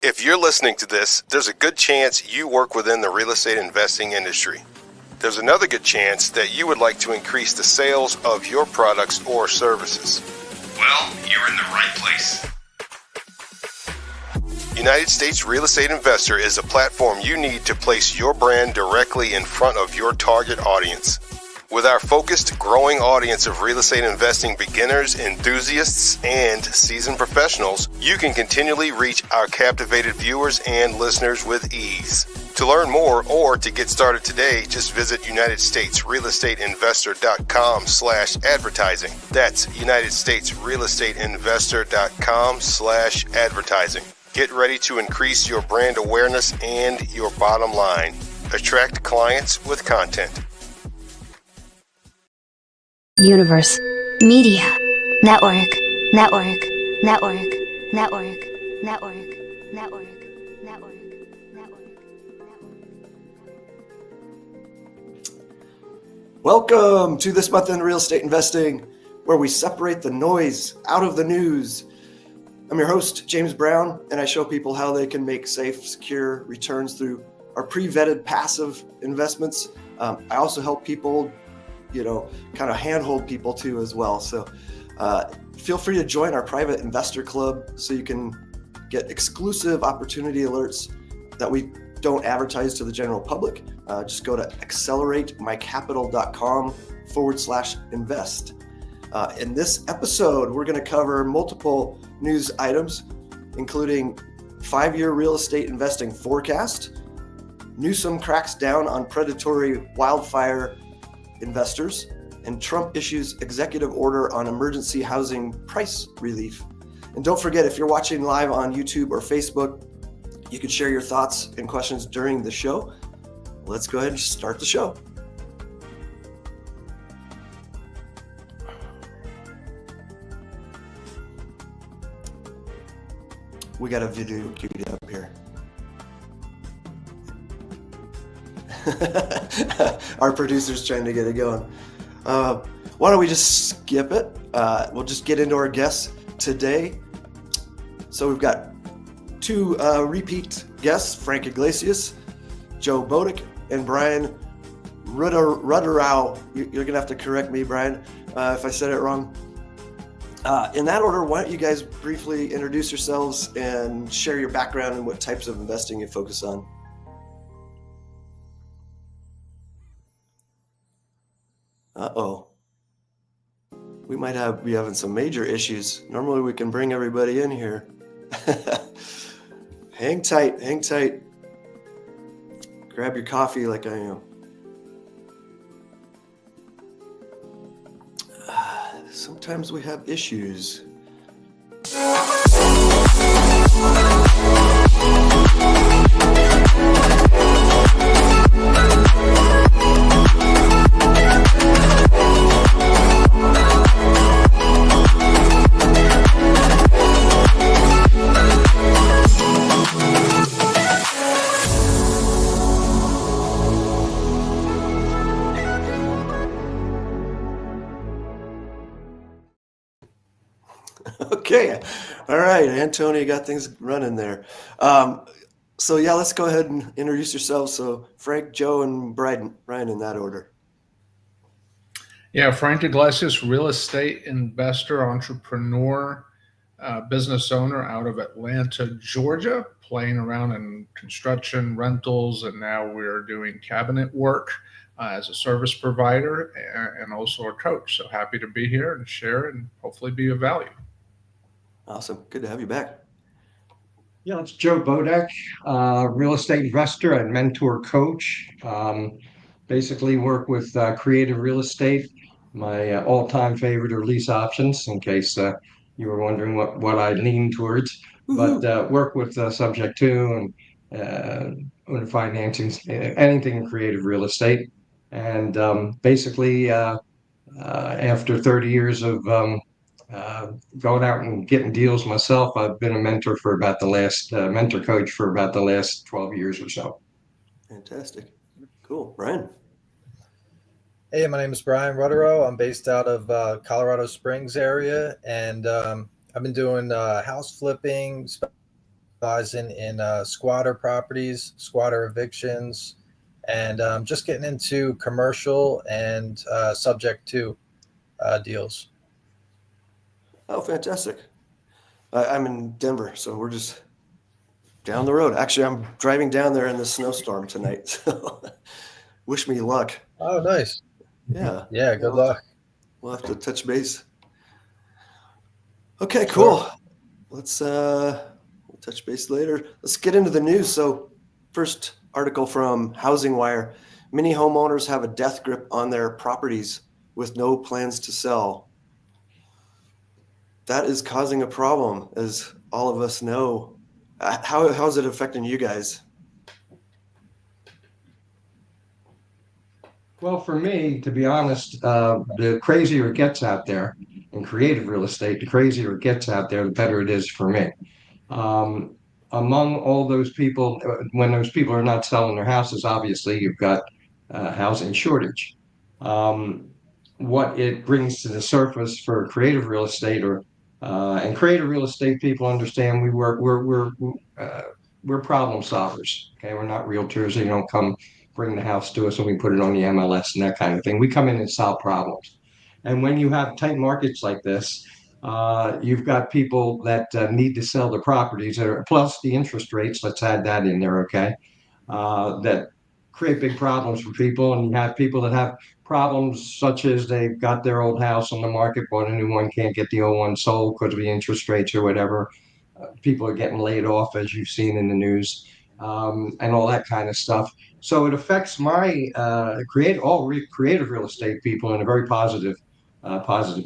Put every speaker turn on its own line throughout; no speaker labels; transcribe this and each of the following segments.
If you're listening to this, there's a good chance you work within the real estate investing industry. There's another good chance that you would like to increase the sales of your products or services. Well, you're in the right place. United States Real Estate Investor is a platform you need to place your brand directly in front of your target audience. With our focused, growing audience of real estate investing beginners, enthusiasts, and seasoned professionals, you can continually reach our captivated viewers and listeners with ease. To learn more or to get started today, just visit UnitedStatesRealEstateInvestor.com/advertising. That's UnitedStatesRealEstateInvestor.com/advertising. Get ready to increase your brand awareness and your bottom line. Attract clients with content.
Universe. Media. Network. Network. Network. Network. Network. Network. Network. Network.
Welcome to This Month in Real Estate Investing, where we separate the noise out of the news. I'm your host, James Brown, and I show people how they can make safe, secure returns through our pre-vetted passive investments. I also help people, kind of handhold people too as well. So feel free to join our private investor club so you can get exclusive opportunity alerts that we don't advertise to the general public. Just go to acceleratemycapital.com/invest. In this episode, we're going to cover multiple news items, including 5-year real estate investing forecast, Newsom cracks down on predatory wildfire investors, and Trump issues executive order on emergency housing price relief. And don't forget, if you're watching live on YouTube or Facebook, you can share your thoughts and questions during the show. Let's go ahead and start the show. We got a video queued up here. Our producer's trying to get it going. Why don't we just skip it? We'll just get into our guests today. So we've got two repeat guests, Frank Iglesias, Joe Bodick, and Brian Rudderau. You're going to have to correct me, Brian, if I said it wrong. In that order, why don't you guys briefly introduce yourselves and share your background and what types of investing you focus on? Uh-oh. We might be having some major issues. Normally we can bring everybody in here. Hang tight. Grab your coffee like I am. Sometimes we have issues. Okay. All right. Antonio got things running there. So let's go ahead and introduce yourselves. So Frank, Joe, and Brian in that order.
Yeah, Frank Iglesias, real estate investor, entrepreneur, business owner out of Atlanta, Georgia, playing around in construction, rentals, and now we're doing cabinet work as a service provider and also a coach. So happy to be here and share and hopefully be of value.
Awesome. Good to have you back.
Yeah, it's Joe Bodick, real estate investor and mentor coach. Basically work with creative real estate. My all-time favorite are lease options, in case you were wondering what I lean towards.
Woo-hoo.
But work with subject to and owner financing, anything in creative real estate. And basically, after 30 years of going out and getting deals myself, I've been a mentor for about the last mentor coach for about the last 12 years or so.
Fantastic. Cool. Brian.
Hey, my name is Brian Rudderau. I'm based out of Colorado Springs area, and I've been doing house flipping, specializing in squatter properties, squatter evictions, and just getting into commercial and subject to deals.
Oh, fantastic. I'm in Denver, so we're just down the road. Actually, I'm driving down there in the snowstorm tonight. So wish me luck.
Oh, nice.
Yeah.
Yeah, good luck.
We'll have to touch base. Okay,
Sure.
cool. Let's we'll touch base later. Let's get into the news. So, first article from Housing Wire. Many homeowners have a death grip on their properties with no plans to sell. That is causing a problem, as all of us know. How is it affecting you guys?
Well, for me, to be honest, the crazier it gets out there in creative real estate, the crazier it gets out there, the better it is for me. Um, Among all those people, when those people are not selling their houses, obviously you've got housing shortage. Um, what it brings to the surface for creative real estate, or and creative real estate people understand uh, we're problem solvers. Okay, we're not realtors. You don't come bring the house to us and we put it on the MLS and that kind of thing. We come in and solve problems. And when you have tight markets like this, you've got people that need to sell their properties, plus the interest rates. Let's add that in there, okay? That create big problems for people. And you have people that have problems such as they've got their old house on the market, bought a new one, can't get the old one sold because of the interest rates or whatever. People are getting laid off, as you've seen in the news, and all that kind of stuff. So it affects my creative real estate people in a very positive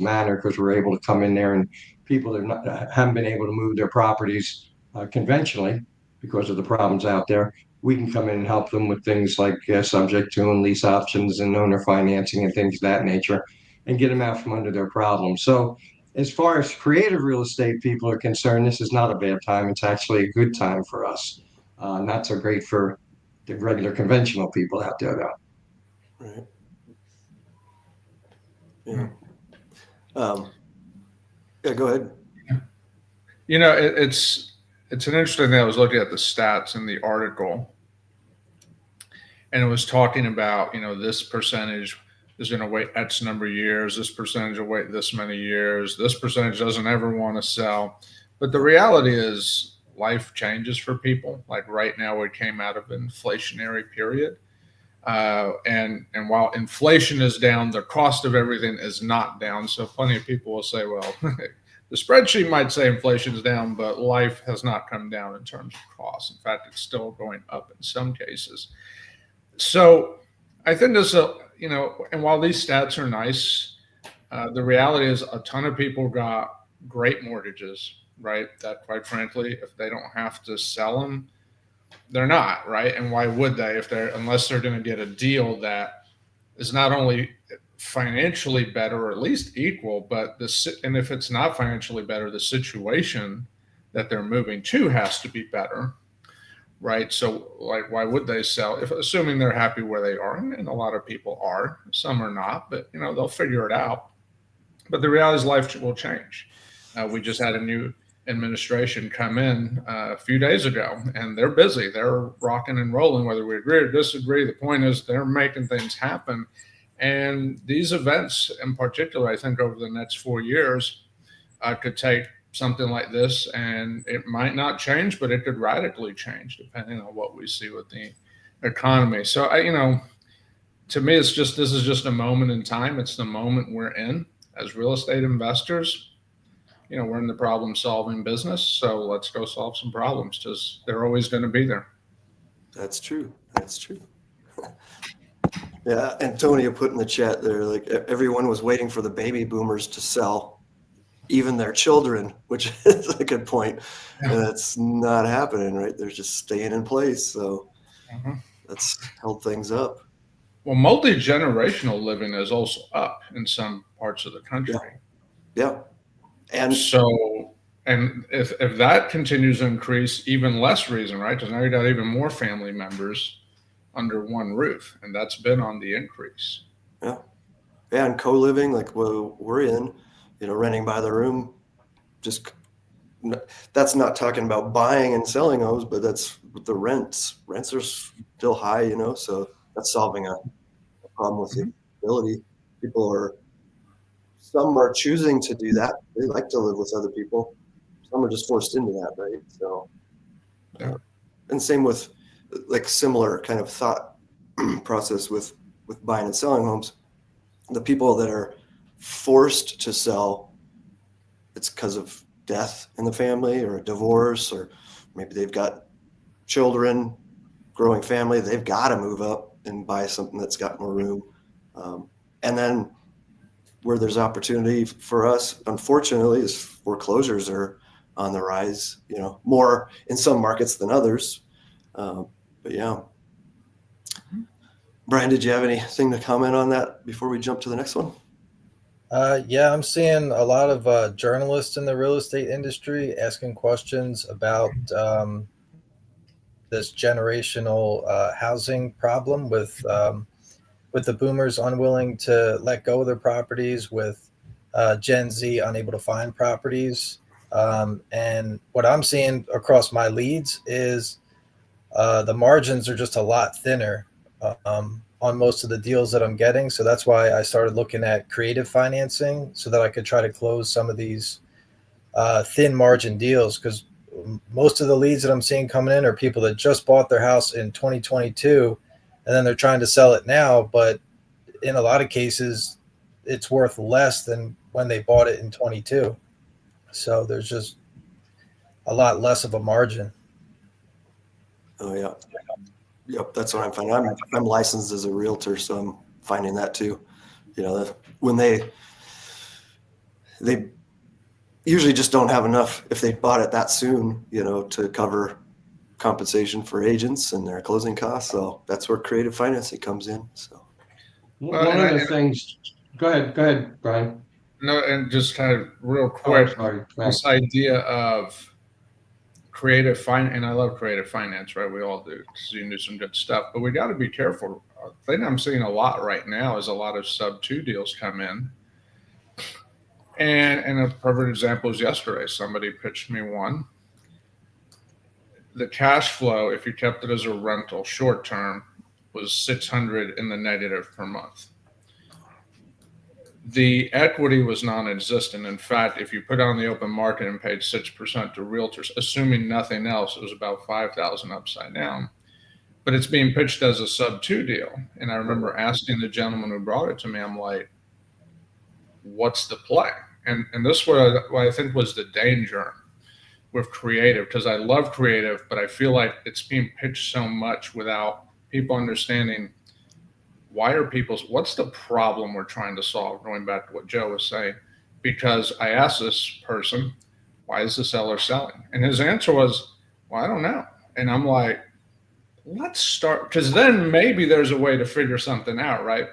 manner, because we're able to come in there, and people that haven't been able to move their properties conventionally because of the problems out there, we can come in and help them with things like subject to and lease options and owner financing and things of that nature, and get them out from under their problems. So as far as creative real estate people are concerned, this is not a bad time. It's actually a good time for us. Not so great for the regular conventional people out there, though.
Right. Yeah. Yeah, go ahead.
You know, it's an interesting thing. I was looking at the stats in the article, and it was talking about, you know, this percentage is going to wait X number of years. This percentage will wait this many years. This percentage doesn't ever want to sell. But the reality is life changes for people. Like right now, we came out of an inflationary period. And while inflation is down, the cost of everything is not down. So plenty of people will say, well, the spreadsheet might say inflation is down, but life has not come down in terms of cost. In fact, it's still going up in some cases. So I think this, you know, and while these stats are nice, the reality is a ton of people got great mortgages, right? That quite frankly, if they don't have to sell them, they're not, right? And why would they unless they're going to get a deal that is not only financially better or at least equal, but and if it's not financially better, the situation that they're moving to has to be better, right? So like, why would they sell if assuming they're happy where they are? And a lot of people are, some are not, but you know, they'll figure it out. But the reality is life will change. We just had a new administration come in a few days ago, and they're busy. They're rocking and rolling, whether we agree or disagree. The point is they're making things happen. And these events in particular, I think over the next 4 years could take something like this, and it might not change, but it could radically change depending on what we see with the economy. So, you know, to me, this is just a moment in time. It's the moment we're in as real estate investors. You know, we're in the problem solving business, so let's go solve some problems, because they're always going to be there.
That's true. That's true. Yeah, Antonio put in the chat there, like everyone was waiting for the baby boomers to sell, even their children, which is a good point.
Yeah.
And that's not happening, right? They're just staying in place. So that's held things up.
Well, multi-generational living is also up in some parts of the country.
Yeah. And
so, and if that continues to increase, even less reason, right? Because now you got even more family members under one roof, and that's been on the increase.
Yeah, and co-living, like we're in, you know, renting by the room, just that's not talking about buying and selling homes, but that's the rents. Rents are still high, you know, so that's solving a problem with the ability. Some are choosing to do that. They like to live with other people. Some are just forced into that, right? So, and same with like similar kind of thought process with buying and selling homes. The people that are forced to sell, it's because of death in the family or a divorce, or maybe they've got children, growing family. They've got to move up and buy something that's got more room. And then where there's opportunity for us, unfortunately, is foreclosures are on the rise, you know, more in some markets than others. But yeah. Brian, did you have anything to comment on that before we jump to the next one?
Yeah, I'm seeing a lot of journalists in the real estate industry asking questions about this generational housing problem with the boomers unwilling to let go of their properties, with Gen Z unable to find properties. And what I'm seeing across my leads is the margins are just a lot thinner on most of the deals that I'm getting. So that's why I started looking at creative financing so that I could try to close some of these thin margin deals, because most of the leads that I'm seeing coming in are people that just bought their house in 2022 and then they're trying to sell it now. But in a lot of cases, it's worth less than when they bought it in 22. So there's just a lot less of a margin.
Oh yeah. Yep, that's what I'm finding. I'm licensed as a realtor, so I'm finding that too. You know, when they usually just don't have enough if they bought it that soon, you know, to cover compensation for agents and their closing costs. So that's where creative financing comes in. So
one of the things. Go ahead, Brian.
No, and just kind of real quick, this idea of creative finance, and I love creative finance, right? We all do, because you can do some good stuff, but we got to be careful. The thing I'm seeing a lot right now is a lot of sub-2 deals come in. And a perfect example is yesterday. Somebody pitched me one. The cash flow, if you kept it as a rental short term, was $600 in the negative per month. The equity was non-existent. In fact, if you put on the open market and paid 6% to realtors, assuming nothing else, it was about $5,000 upside down. But it's being pitched as a sub-2 deal. And I remember asking the gentleman who brought it to me, I'm like, what's the play? And this is what I think was the danger with creative, because I love creative, but I feel like it's being pitched so much without people understanding what's the problem we're trying to solve, going back to what Joe was saying. Because I asked this person, why is the seller selling? And his answer was, well, I don't know. And I'm like, let's start, because then maybe there's a way to figure something out, right?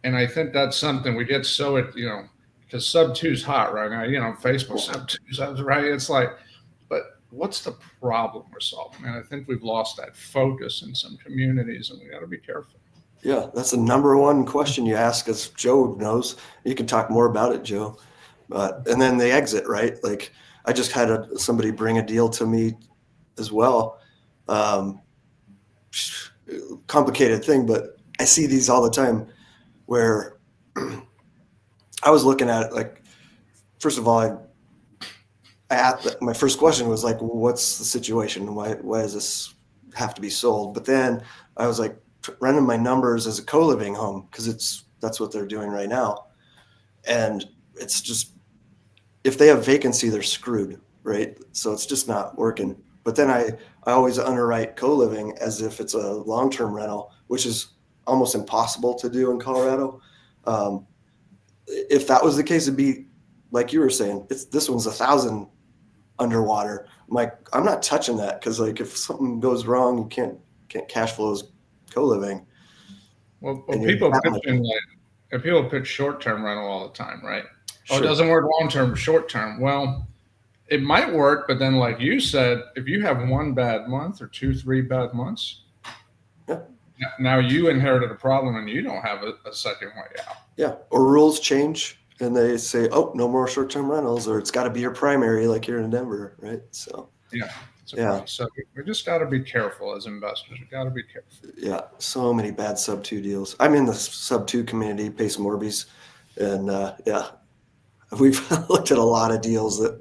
And I think that's something we get so, you know, because sub-2 is hot right now, you know, Facebook sub-2, right? It's like, but what's the problem we're solving? And I think we've lost that focus in some communities, and we got to be careful.
Yeah, that's the number one question you ask, as Joe knows. You can talk more about it, Joe. And then the exit, right? Like, I just had somebody bring a deal to me as well. Complicated thing, but I see these all the time where I was looking at it, like, first of all, my first question was like, well, what's the situation? Why does this have to be sold? But then I was like, running my numbers as a co-living home, because that's what they're doing right now. And it's just, if they have vacancy, they're screwed, right? So it's just not working. But then I always underwrite co-living as if it's a long-term rental, which is almost impossible to do in Colorado. If that was the case, it'd be like you were saying, this one's 1,000 underwater. I'm like, I'm not touching that, because like if something goes wrong, you can't cash flows co-living.
Well, people pitch short-term rental all the time, right?
Sure.
Oh, it doesn't work long-term, short-term. Well, it might work, but then like you said, if you have one bad month or 2-3 bad months,
yeah,
now you inherited a problem and you don't have a second way out.
Yeah, or rules change. and they say, oh, no more short-term rentals, or it's got to be your primary, like here in Denver, right? So
Yeah. It's a
Yeah.
problem. So we just got to be careful as investors. We got to be careful.
yeah, so many bad sub two deals. I'm in the sub two community, Pace Morbies, and yeah, we've looked at a lot of deals that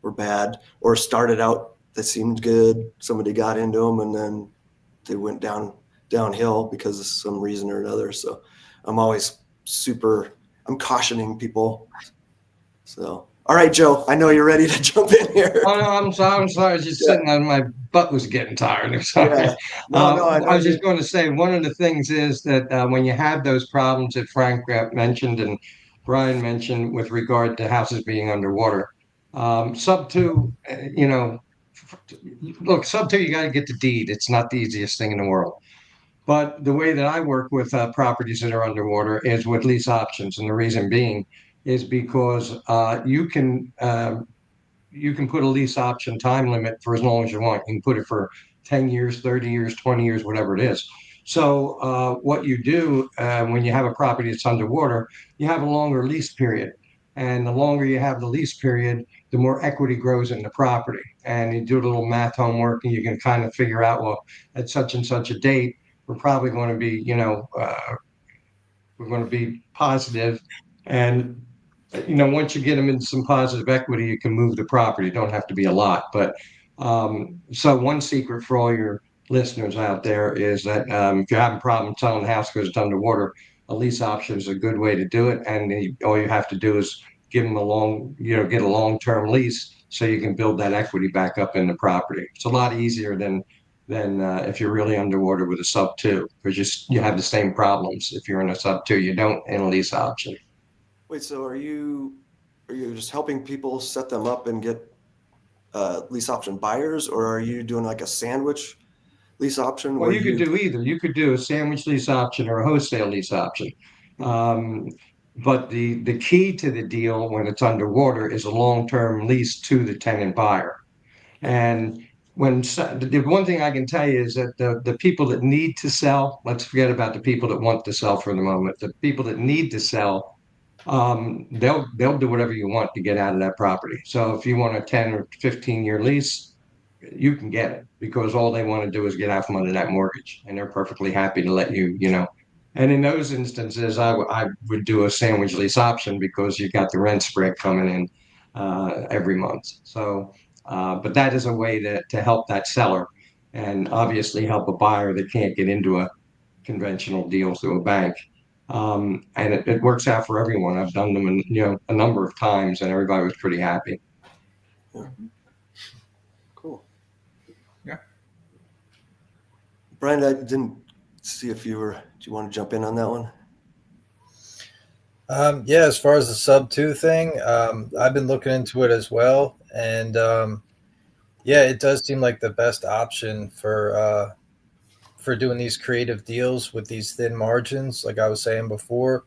were bad or started out that seemed good. Somebody got into them and then they went downhill because of some reason or another. So I'm always I'm cautioning people. So, all right, Joe, I know you're ready to jump in here.
Oh, no, I'm sorry. I was just sitting on my butt was getting tired. I'm sorry.
Yeah. No, I know
I was just going to say one of the things is that when you have those problems that Frank mentioned and Brian mentioned with regard to houses being underwater, sub two, look, sub two, you got to get the deed. It's not the easiest thing in the world. But the way that I work with properties that are underwater is with lease options, and the reason being is because you can put a lease option time limit for as long as you want. You can put it for 10 years, 30 years, 20 years, whatever it is. So what you do when you have a property that's underwater, you have a longer lease period. And the longer you have the lease period, the more equity grows in the property. And you do a little math homework and you can kind of figure out, well, at such and such a date, we're probably going to be, we're going to be positive. And once you get them into some positive equity, you can move the property. It don't have to be a lot. But so one secret for all your listeners out there is that if you're having a problem selling the house because it's underwater, a lease option is a good way to do it. And all you have to do is give them get a long-term lease so you can build that equity back up in the property. It's a lot easier than if you're really underwater with a sub two, because you have the same problems if you're in a sub two. You don't in a lease option.
Wait, so are you just helping people set them up and get lease option buyers, or are you doing like a sandwich lease option?
Well, you could do either. You could do a sandwich lease option or a wholesale lease option. But the key to the deal when it's underwater is a long-term lease to the tenant buyer. And the one thing I can tell you is that the people that need to sell, let's forget about the people that want to sell for the moment. The people that need to sell, they'll do whatever you want to get out of that property. So if you want a 10 or 15-year lease, you can get it because all they want to do is get out from under that mortgage, and they're perfectly happy to let you. And in those instances, I would do a sandwich lease option because you got the rent spread coming in every month. So, but that is a way to help that seller, and obviously help a buyer that can't get into a conventional deal through a bank. And it works out for everyone. I've done them, a number of times, and everybody was pretty happy.
Cool.
Yeah.
Brian, I didn't see if do you want to jump in on that one?
Yeah, as far as the sub two thing, I've been looking into it as well. And yeah, it does seem like the best option for doing these creative deals with these thin margins, like I was saying before.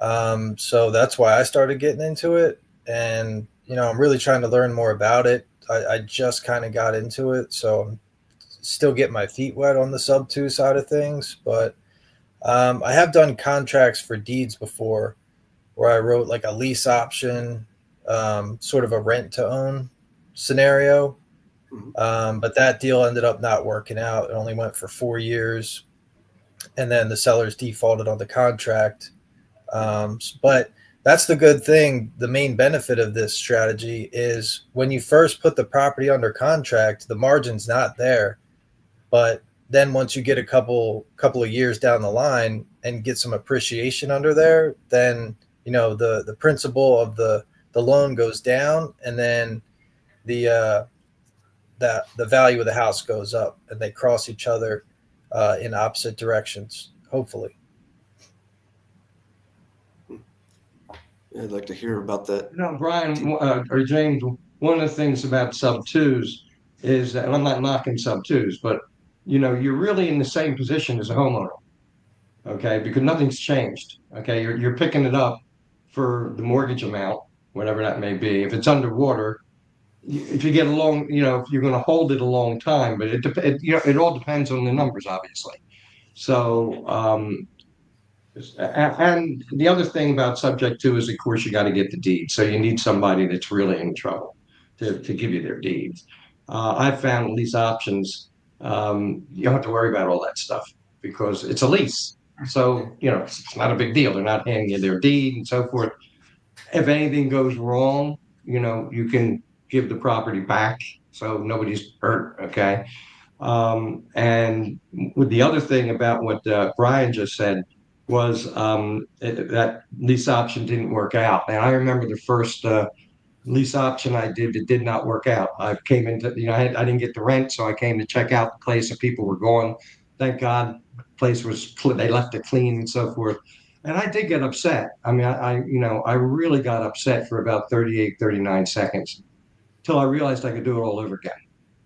So that's why I started getting into it. And, I'm really trying to learn more about it. I just kind of got into it. So I'm still getting my feet wet on the sub two side of things. But I have done contracts for deeds before where I wrote like a lease option, sort of a rent to own scenario. But that deal ended up not working out. It only went for 4 years. And then the sellers defaulted on the contract. But that's the good thing. The main benefit of this strategy is when you first put the property under contract, the margin's not there. But then once you get a couple of years down the line and get some appreciation under there, then the principal of the loan goes down, and then the value of the house goes up, and they cross each other in opposite directions, hopefully.
I'd like to hear about that.
Brian or James, one of the things about sub twos is that, and I'm not knocking sub twos, but you're really in the same position as a homeowner, okay? Because nothing's changed, okay? You're picking it up for the mortgage amount, whatever that may be. If it's underwater, if you get along, if you're going to hold it a long time, but it all depends on the numbers, obviously. So And the other thing about subject to is, of course, you got to get the deed. So you need somebody that's really in trouble to give you their deeds. I've found lease options, you don't have to worry about all that stuff because it's a lease. So, it's not a big deal. They're not handing you their deed and so forth. If anything goes wrong, you can give the property back. So nobody's hurt. Okay. And with the other thing about what Brian just said was that lease option didn't work out. And I remember the first lease option I did, it did not work out. I came into, I didn't get the rent, so I came to check out the place and people were going. Thank God, the place was, they left it clean and so forth. And I did get upset. I mean, I really got upset for about 38, 39 seconds until I realized I could do it all over again.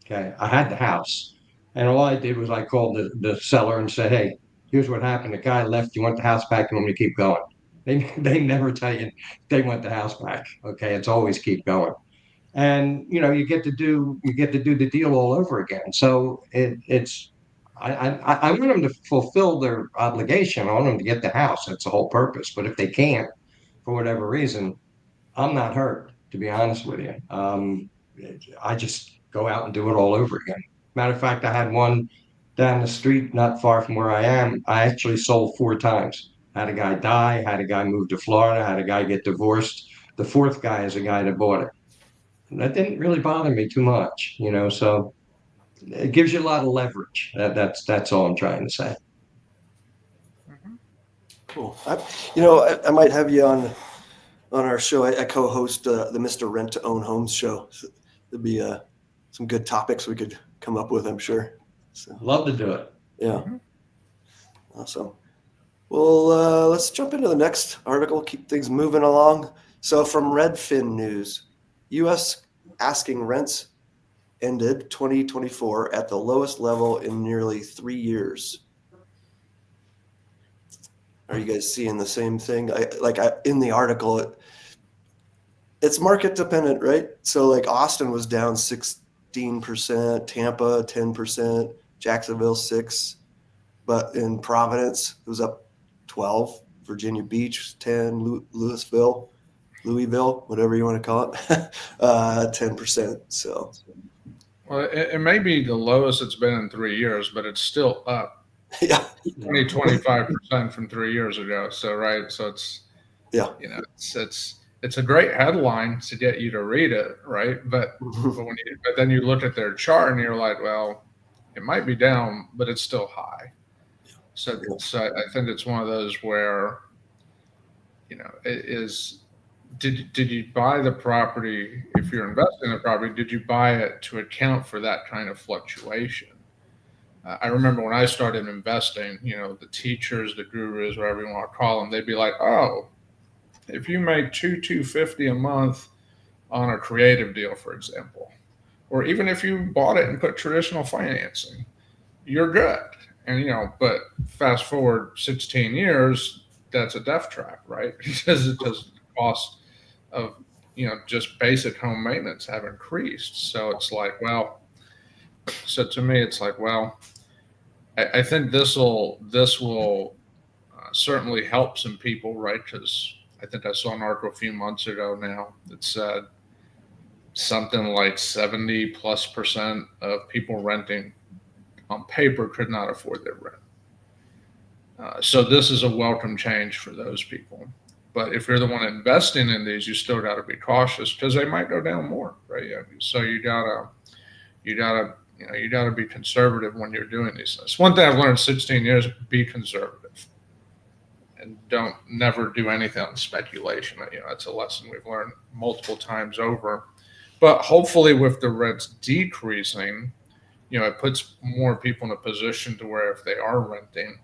Okay. I had the house. And all I did was I called the seller and said, hey, here's what happened. The guy left. You want the house back? You want me to keep going? They never tell you they want the house back. Okay. It's always keep going. And you get to do the deal all over again. So I want them to fulfill their obligation. I want them to get the house. That's the whole purpose. But if they can't, for whatever reason, I'm not hurt, to be honest with you. I just go out and do it all over again. Matter of fact, I had one down the street, not far from where I am. I actually sold 4 times. Had a guy die, had a guy move to Florida, had a guy get divorced. The 4th guy is a guy that bought it. And that didn't really bother me too much, so it gives you a lot of leverage. That's all I'm trying to say.
Cool. I might have you on our show. I co-host the Mr. Rent to Own Homes show. So there'd be some good topics we could come up with, I'm sure. So,
Love to do it.
yeah. Awesome. Well, let's jump into the next article, keep things moving along. So from Redfin News, U.S. asking rents ended 2024 at the lowest level in nearly 3 years. Are you guys seeing the same thing? In the article, it's market dependent, right? So like Austin was down 16%, Tampa 10%, Jacksonville 6%, but in Providence it was up 12%, Virginia Beach 10%, Louisville, whatever you want to call it, 10%. So,
well, it may be the lowest it's been in 3 years, but it's still up
yeah,
25% from 3 years ago. So, right. So it's,
yeah,
it's a great headline to get you to read it. Right. But then you look at their chart and you're like, well, it might be down, but it's still high. So I think it's one of those where, it is, did you buy the property? If you're investing in the property, did you buy it to account for that kind of fluctuation? I remember when I started investing, the teachers, the gurus, whatever you want to call them, they'd be like, oh, if you make $250 a month on a creative deal, for example, or even if you bought it and put traditional financing, you're good. And, but fast forward 16 years, that's a death trap, right? Because the cost of, just basic home maintenance have increased. So it's like, well, so to me, it's like, well, I think this will certainly help some people, right? Because I think I saw an article a few months ago now that said something like 70+% of people renting on paper could not afford their rent. So this is a welcome change for those people. But if you're the one investing in these, you still got to be cautious because they might go down more, right? So you gotta be conservative when you're doing these things. One thing I've learned in 16 years: be conservative, and never do anything on speculation. That's a lesson we've learned multiple times over. But hopefully, with the rents decreasing, it puts more people in a position to where if they are renting,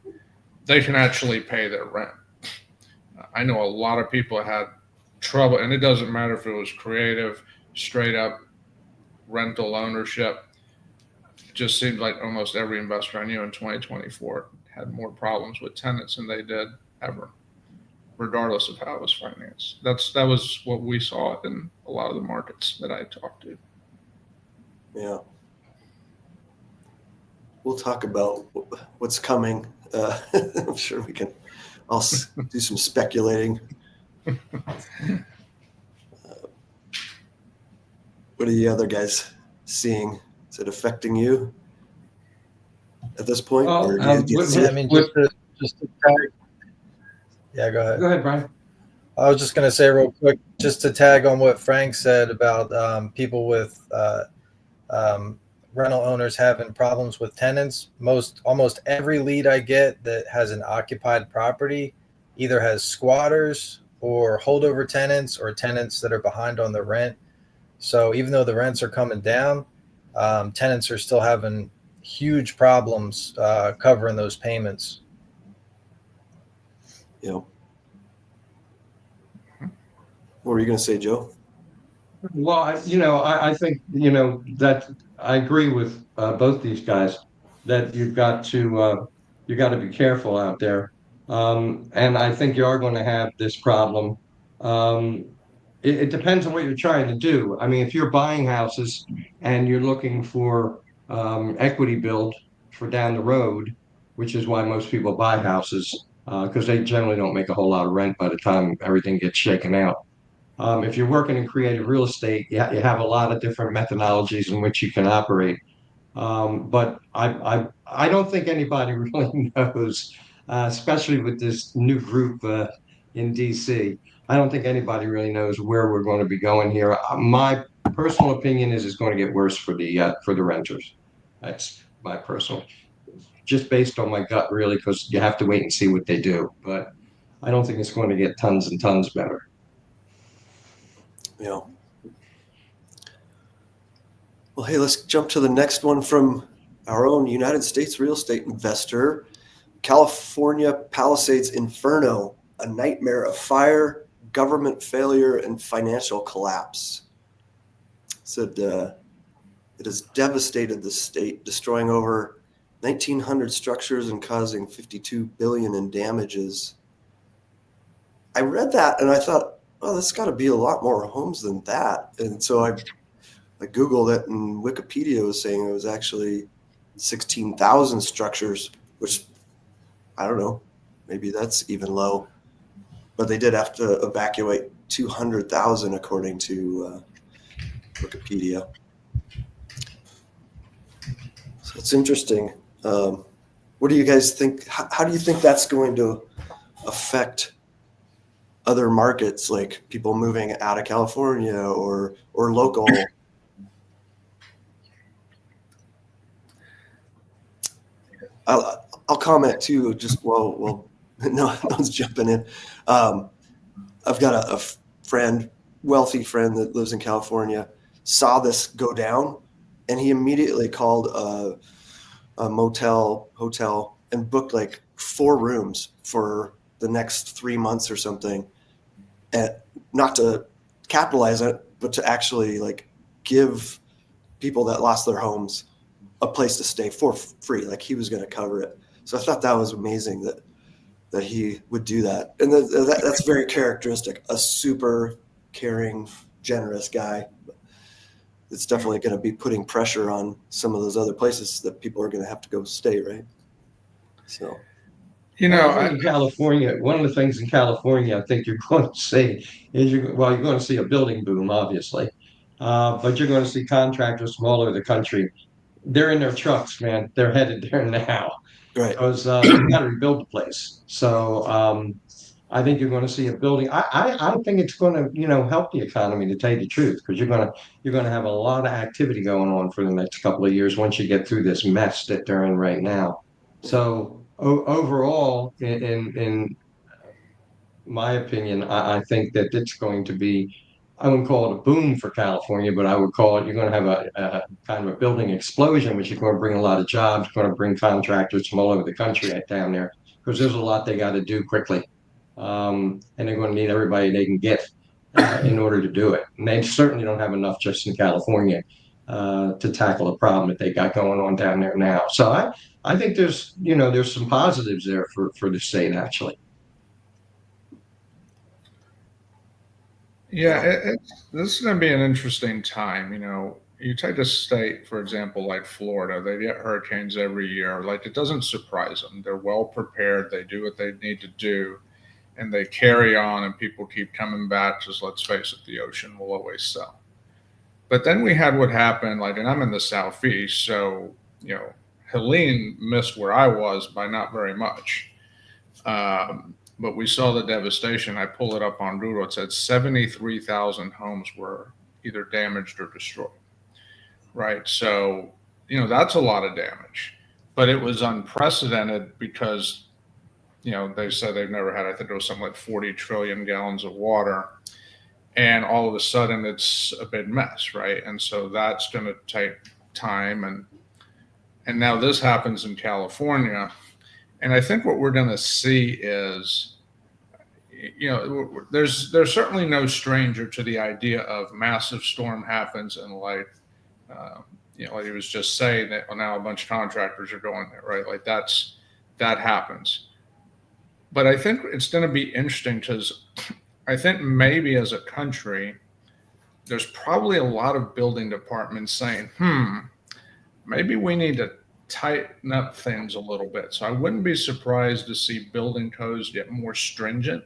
they can actually pay their rent. I know a lot of people had trouble, and it doesn't matter if it was creative, straight up rental ownership. It just seemed like almost every investor I knew in 2024 had more problems with tenants than they did ever, regardless of how it was financed. That was what we saw in a lot of the markets that I talked to.
Yeah. We'll talk about what's coming. I'm sure we can do some speculating. What are the other guys seeing? Is it affecting you at this point?
Well,
Or do you see
Yeah,
it?
I mean, just to tag. Yeah, go ahead.
Go ahead, Brian.
I was just going to say real quick, just to tag on what Frank said about people with rental owners having problems with tenants. Almost every lead I get that has an occupied property either has squatters or holdover tenants or tenants that are behind on the rent. So even though the rents are coming down, tenants are still having huge problems covering those payments.
Yeah. What were you going to say, Joe?
Well, I think, that I agree with both these guys that you've got to be careful out there. And I think you are going to have this problem. It depends on what you're trying to do. I mean, if you're buying houses and you're looking for equity build for down the road, which is why most people buy houses, because they generally don't make a whole lot of rent by the time everything gets shaken out. If you're working in creative real estate, you have a lot of different methodologies in which you can operate. But I don't think anybody really knows, especially with this new group in DC. I don't think anybody really knows where we're going to be going here. My personal opinion is it's going to get worse for the renters. That's my personal, just based on my gut, really, because you have to wait and see what they do. But I don't think it's going to get tons and tons better.
Yeah. Well, hey, let's jump to the next one from our own United States real estate investor. California Palisades Inferno, a nightmare of fire, government failure, and financial collapse. Said it has devastated the state, destroying over 1,900 structures and causing $52 billion in damages. I read that and I thought, oh, that's got to be a lot more homes than that. And so I Googled it, and Wikipedia was saying it was actually 16,000 structures, which I don't know, maybe that's even low. But they did have to evacuate 200,000 according to Wikipedia. So it's interesting. What do you guys think? How do you think that's going to affect other markets, like people moving out of California or local? I'll comment too. Just well, no one's jumping in. I've got a friend, wealthy friend that lives in California, saw this go down, and he immediately called a hotel, and booked like 4 rooms for the next 3 months or something, and not to capitalize on it, but to actually like give people that lost their homes a place to stay for free. Like he was going to cover it. So I thought that was amazing that he would do that. And that's very characteristic, a super caring, generous guy. It's definitely going to be putting pressure on some of those other places that people are going to have to go stay, right? So,
You know,
in California, one of the things in California I think you're going to see is you're going to see a building boom, obviously, but you're going to see contractors from all over the country. They're in their trucks, man. They're headed there now,
right.
because they've got to rebuild the place. So I think you're going to see a building. I think it's going to help the economy, to tell you the truth, because you're going to have a lot of activity going on for the next couple of years once you get through this mess that they're in right now. So overall, in my opinion, I think that it's going to be, I wouldn't call it a boom for California, but I would call it, you're going to have a kind of a building explosion, which is going to bring a lot of jobs, going to bring contractors from all over the country down there, because there's a lot they got to do quickly. And they're going to need everybody they can get in order to do it. And they certainly don't have enough just in California to tackle the problem that they got going on down there now. So I think there's some positives there for the state, actually.
Yeah, this is going to be an interesting time. you take a state, for example, like Florida, they get hurricanes every year. Like, it doesn't surprise them. They're well prepared. They do what they need to do, and they carry on, and people keep coming back. Just let's face it, the ocean will always sell. But then we had what happened, like, and I'm in the Southeast, so, Helene missed where I was by not very much. But we saw the devastation. I pull it up on Google. It said 73,000 homes were either damaged or destroyed. Right. So, that's a lot of damage, but it was unprecedented because, they said they've never had, I think it was something like 40 trillion gallons of water. And all of a sudden it's a big mess. Right. And so that's going to take time. And now this happens in California. And I think what we're going to see is, there's certainly no stranger to the idea of massive storm happens and like he was just saying that now a bunch of contractors are going there, right? Like that happens. But I think it's going to be interesting because I think maybe as a country, there's probably a lot of building departments saying, maybe we need to tighten up things a little bit. So I wouldn't be surprised to see building codes get more stringent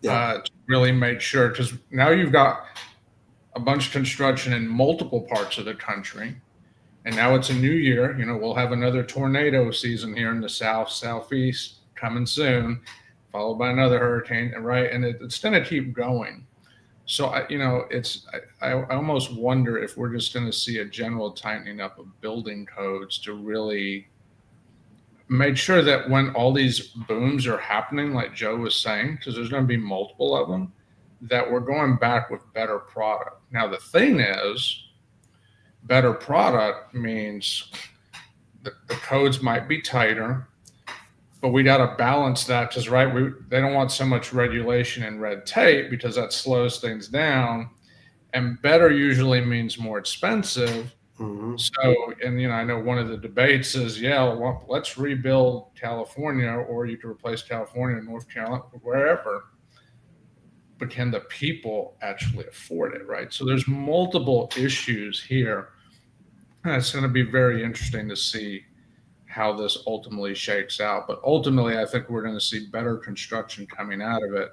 to really make sure, because now you've got a bunch of construction in multiple parts of the country. And now it's a new year. We'll have another tornado season here in the southeast coming soon, followed by another hurricane, right? And it's going to keep going. So, I almost wonder if we're just going to see a general tightening up of building codes to really make sure that when all these booms are happening, like Joe was saying, because there's going to be multiple of them, that we're going back with better product. Now, the thing is, better product means the codes might be tighter, but we got to balance that because, right, they don't want so much regulation and red tape because that slows things down. And better usually means more expensive.
Mm-hmm.
So, and I know one of the debates is, let's rebuild California, or you could replace California, North Carolina, wherever. But can the people actually afford it, right? So there's multiple issues here. And it's going to be very interesting to see how this ultimately shakes out. But ultimately, I think we're going to see better construction coming out of it.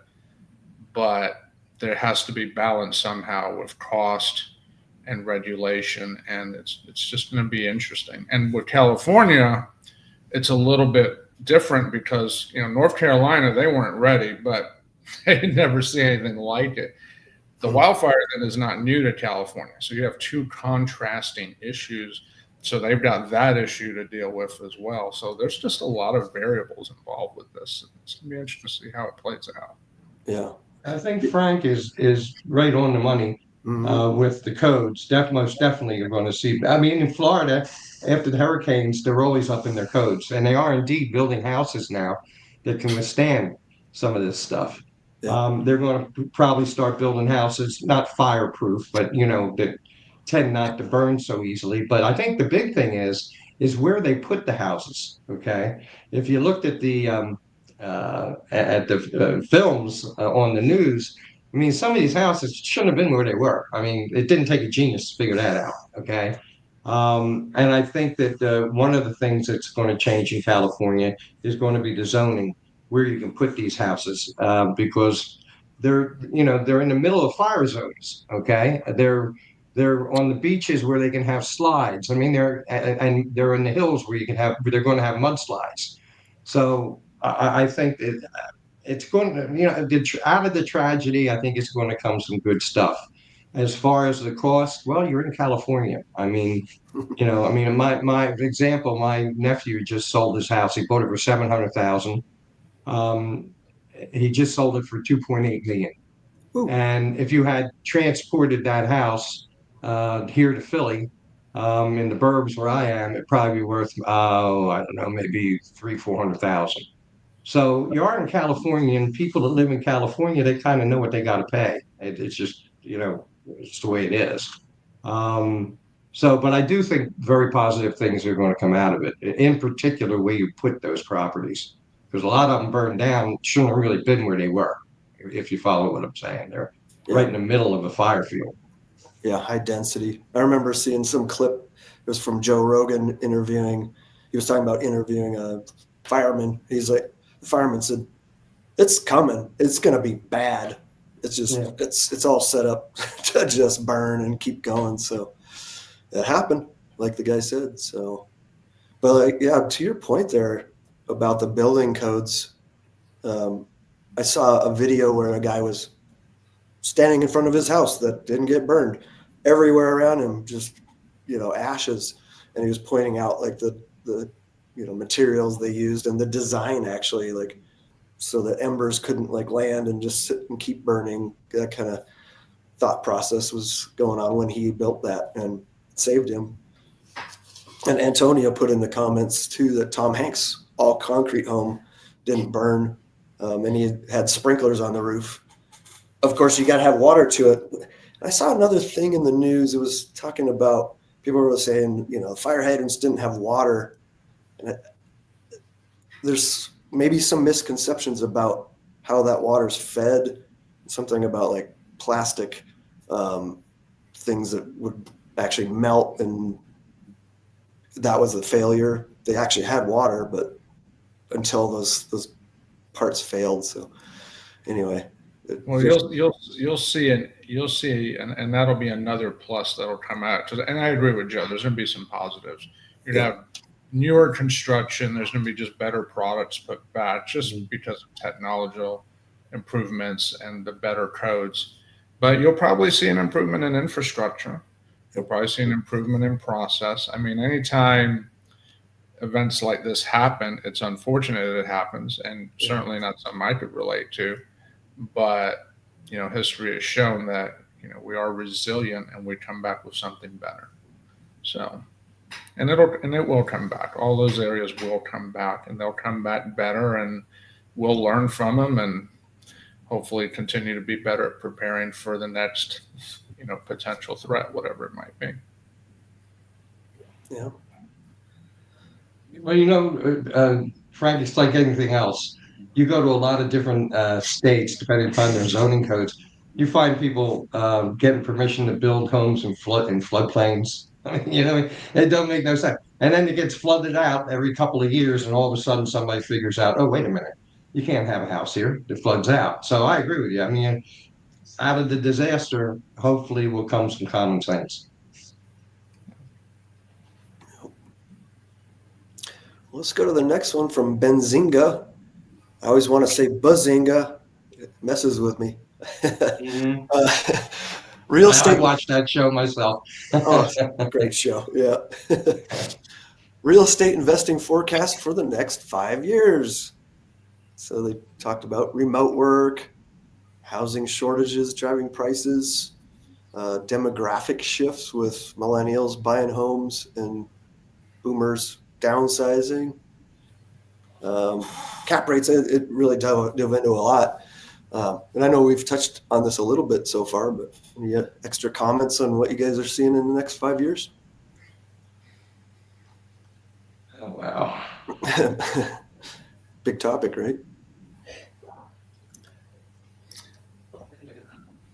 But there has to be balance somehow with cost and regulation. And it's just going to be interesting. And with California, it's a little bit different because, North Carolina, they weren't ready, but they had never seen anything like it. The wildfire then is not new to California. So you have two contrasting issues. So they've got that issue to deal with as well. So there's just a lot of variables involved with this. It's going to be interesting to see how it plays out.
Yeah.
I think Frank is right on the money with the codes. Most definitely you're going to see. I mean, in Florida, after the hurricanes, they're always up in their codes. And they are indeed building houses now that can withstand some of this stuff.
Yeah.
They're going to probably start building houses, not fireproof, but that tend not to burn so easily. But I think the big thing is where they put the houses. Okay, if you looked at the films on the news, I mean, some of these houses shouldn't have been where they were. I mean, it didn't take a genius to figure that out. Okay. And I think that one of the things that's going to change in California is going to be the zoning, where you can put these houses, because they're in the middle of fire zones. Okay, they're on the beaches where they can have slides. I mean, they're in the hills where they're going to have mudslides. So I think it's going to, out of the tragedy, I think it's going to come some good stuff. As far as the cost, well, you're in California. I mean, my example, my nephew just sold his house. He bought it for $700,000. He just sold it for $2.8 million.
Ooh.
And if you had transported that house here to Philly, in the burbs where I am, it'd probably be worth, I don't know, maybe $300,000-400,000. So you are in California, and people that live in California, they kind of know what they got to pay. It's just, it's the way it is. But I do think very positive things are going to come out of it. In particular, where you put those properties, because a lot of them burned down, shouldn't have really been where they were. If you follow what I'm saying, they're right in the middle of a fire field.
Yeah, high density. I remember seeing some clip. It was from Joe Rogan interviewing. He was talking about interviewing a fireman. He's like, the fireman said, "It's coming. It's gonna be bad. It's just
Yeah.
it's all set up to just burn and keep going." So it happened, like the guy said. So, but like, yeah, to your point there about the building codes, I saw a video where a guy was standing in front of his house that didn't get burned. Everywhere around him, just ashes, and he was pointing out like the materials they used and the design actually, like so the embers couldn't like land and just sit and keep burning. That kind of thought process was going on when he built that, and it saved him. And Antonio put in the comments too that Tom Hanks' all concrete home didn't burn, and he had sprinklers on the roof. Of course, you got to have water to it. I saw another thing in the news. It was talking about people were saying, fire hydrants didn't have water. And there's maybe some misconceptions about how that water's fed. Something about like plastic things that would actually melt, and that was a failure. They actually had water, but until those parts failed. So anyway.
Well, you'll see, and that'll be another plus that'll come out. And I agree with Joe. There's going to be some positives. You're going to have newer construction. There's going to be just better products put back, just because of technological improvements and the better codes. But you'll probably see an improvement in infrastructure. You'll probably see an improvement in process. I mean, anytime events like this happen, it's unfortunate that it happens, and certainly not something I could relate to. But history has shown that we are resilient and we come back with something better. So, and it will come back. All those areas will come back, and they'll come back better, and we'll learn from them, and hopefully continue to be better at preparing for the next potential threat, whatever it might be.
Yeah.
Well, Frank, it's like anything else. You go to a lot of different states, depending upon their zoning codes. You find people getting permission to build homes in floodplains. I mean, it don't make no sense. And then it gets flooded out every couple of years, and all of a sudden somebody figures out, oh, wait a minute, you can't have a house here. It floods out. So I agree with you. I mean, out of the disaster, hopefully will come some common sense.
Let's go to the next one from Benzinga. I always want to say Bazinga. It messes with me. Real estate.
I watched that show myself.
Oh, great show. Yeah. Real estate investing forecast for the next 5 years. So they talked about remote work, housing shortages driving prices, demographic shifts with millennials buying homes and boomers downsizing. Cap rates, it really dove into a lot. And I know we've touched on this a little bit so far, but any extra comments on what you guys are seeing in the next 5 years?
Oh, wow.
Big topic, right?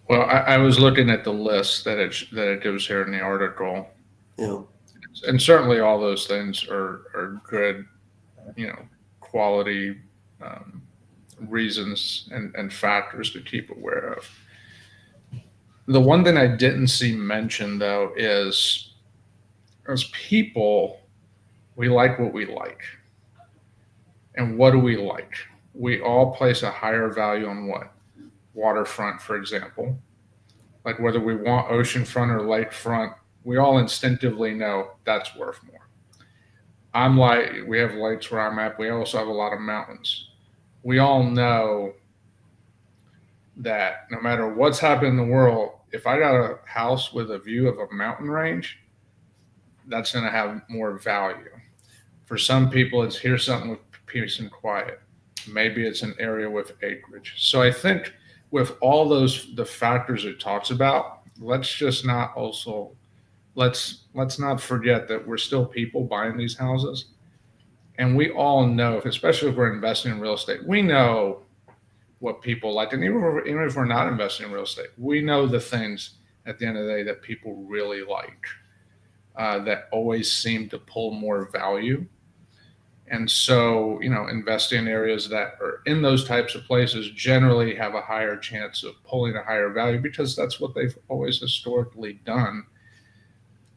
Well, I was looking at the list that it gives here in the article.
Yeah.
And certainly all those things are good, quality reasons and factors to keep aware of. The one thing I didn't see mentioned, though, is as people, we like what we like. And what do we like? We all place a higher value on what? Waterfront, for example. Like whether we want oceanfront or lakefront, we all instinctively know that's worth more. We have lakes where I'm at. We also have a lot of mountains. We all know that no matter what's happening in the world, if I got a house with a view of a mountain range, that's going to have more value. For some people, it's here's something with peace and quiet. Maybe it's an area with acreage. So I think with all the factors it talks about, let's not forget that we're still people buying these houses. And we all know, especially if we're investing in real estate, we know what people like. And even if we're not investing in real estate, we know the things at the end of the day that people really like, that always seem to pull more value. And so, investing in areas that are in those types of places generally have a higher chance of pulling a higher value because that's what they've always historically done.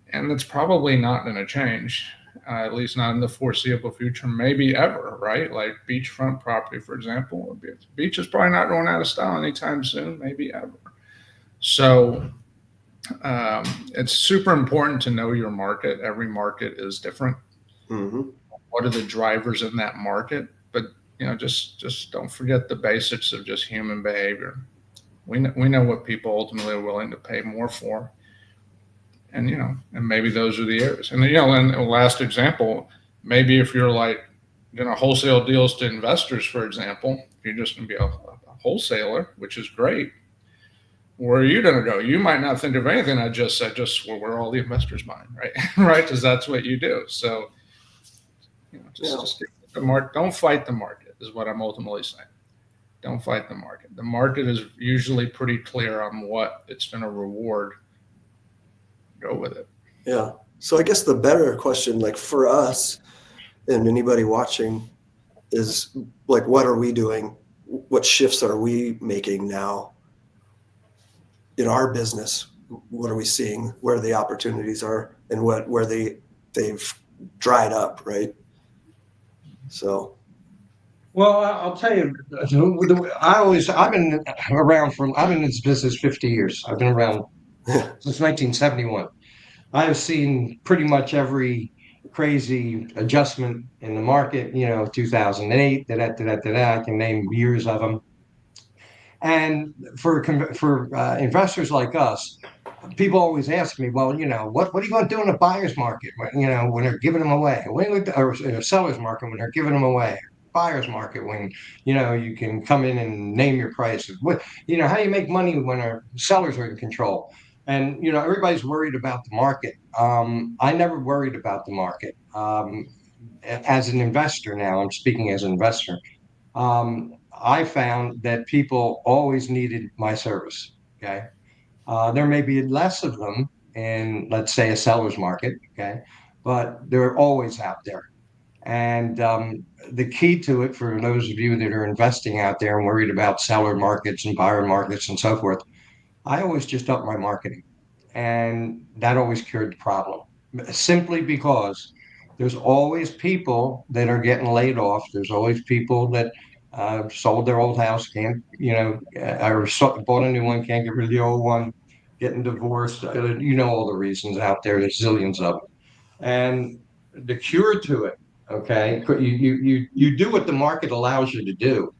And it's probably not going to change, at least not in the foreseeable future, maybe ever, right? Like beachfront property, for example. The beach is probably not going out of style anytime soon, maybe ever. So it's super important to know your market. Every market is different.
Mm-hmm.
What are the drivers in that market? But just don't forget the basics of just human behavior. We know what people ultimately are willing to pay more for, and maybe those are the areas. And and the last example, maybe if you're like wholesale deals to investors, for example, you're just going to be a wholesaler, which is great. Where are you going to go? You might not think of anything I just said, just where all the investors buying, right? Right, because that's what you do. So. Just get the market. Don't fight the market is what I'm ultimately saying. Don't fight the market. The market is usually pretty clear on what it's going to reward. Go with it.
Yeah. So I guess the better question, like for us and anybody watching, is like, what are we doing? What shifts are we making now in our business? What are we seeing? Where the opportunities are, and where they've dried up, right? So,
well, I'll tell you, I've been in this business 50 years. I've been around since 1971. I have seen pretty much every crazy adjustment in the market, 2008, I can name years of them. And for investors like us, people always ask me, well, what are you going to do in a buyer's market, when they're giving them away? Or in a seller's market when they're giving them away? Buyer's market when, you can come in and name your price. How do you make money when our sellers are in control? And, everybody's worried about the market. I never worried about the market. As an investor now, I'm speaking as an investor. I found that people always needed my service. Okay. There may be less of them in, let's say, a seller's market. Okay. But they're always out there. And the key to it, for those of you that are investing out there and worried about seller markets and buyer markets and so forth, I always just up my marketing. And that always cured the problem, simply because there's always people that are getting laid off. There's always people that sold their old house, can't, or bought a new one, can't get rid of the old one, getting divorced. All the reasons out there. There's zillions of them. And the cure to it, okay, you do what the market allows you to do,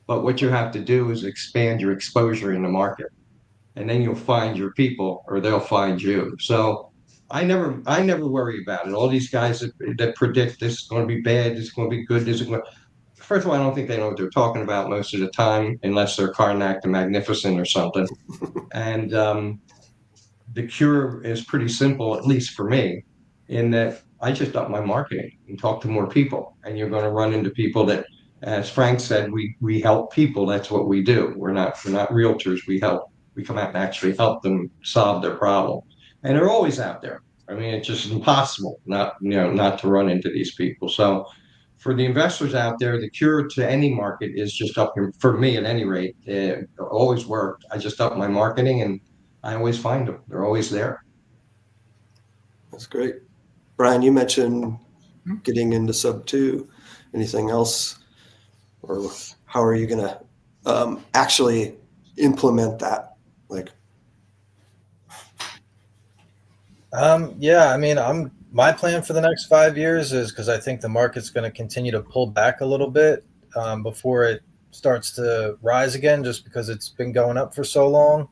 but what you have to do is expand your exposure in the market, and then you'll find your people, or they'll find you. So I never worry about it. All these guys that predict this is going to be bad, this is going to be good, this is going to... First of all, I don't think they know what they're talking about most of the time, unless they're Karnak the Magnificent or something. And the cure is pretty simple, at least for me, in that I just up my marketing and talk to more people. And you're going to run into people that, as Frank said, we help people. That's what we do. We're not realtors. We help. We come out and actually help them solve their problem. And they're always out there. I mean, it's just impossible not to run into these people. So for the investors out there, the cure to any market is just up here. For me, at any rate, it always worked. I just up my marketing, and I always find them. They're always there.
That's great. Brian, you mentioned getting into sub 2. Anything else? Or how are you going to actually implement that?
Yeah, I mean, my plan for the next 5 years is, because I think the market's going to continue to pull back a little bit before it starts to rise again, just because it's been going up for so long.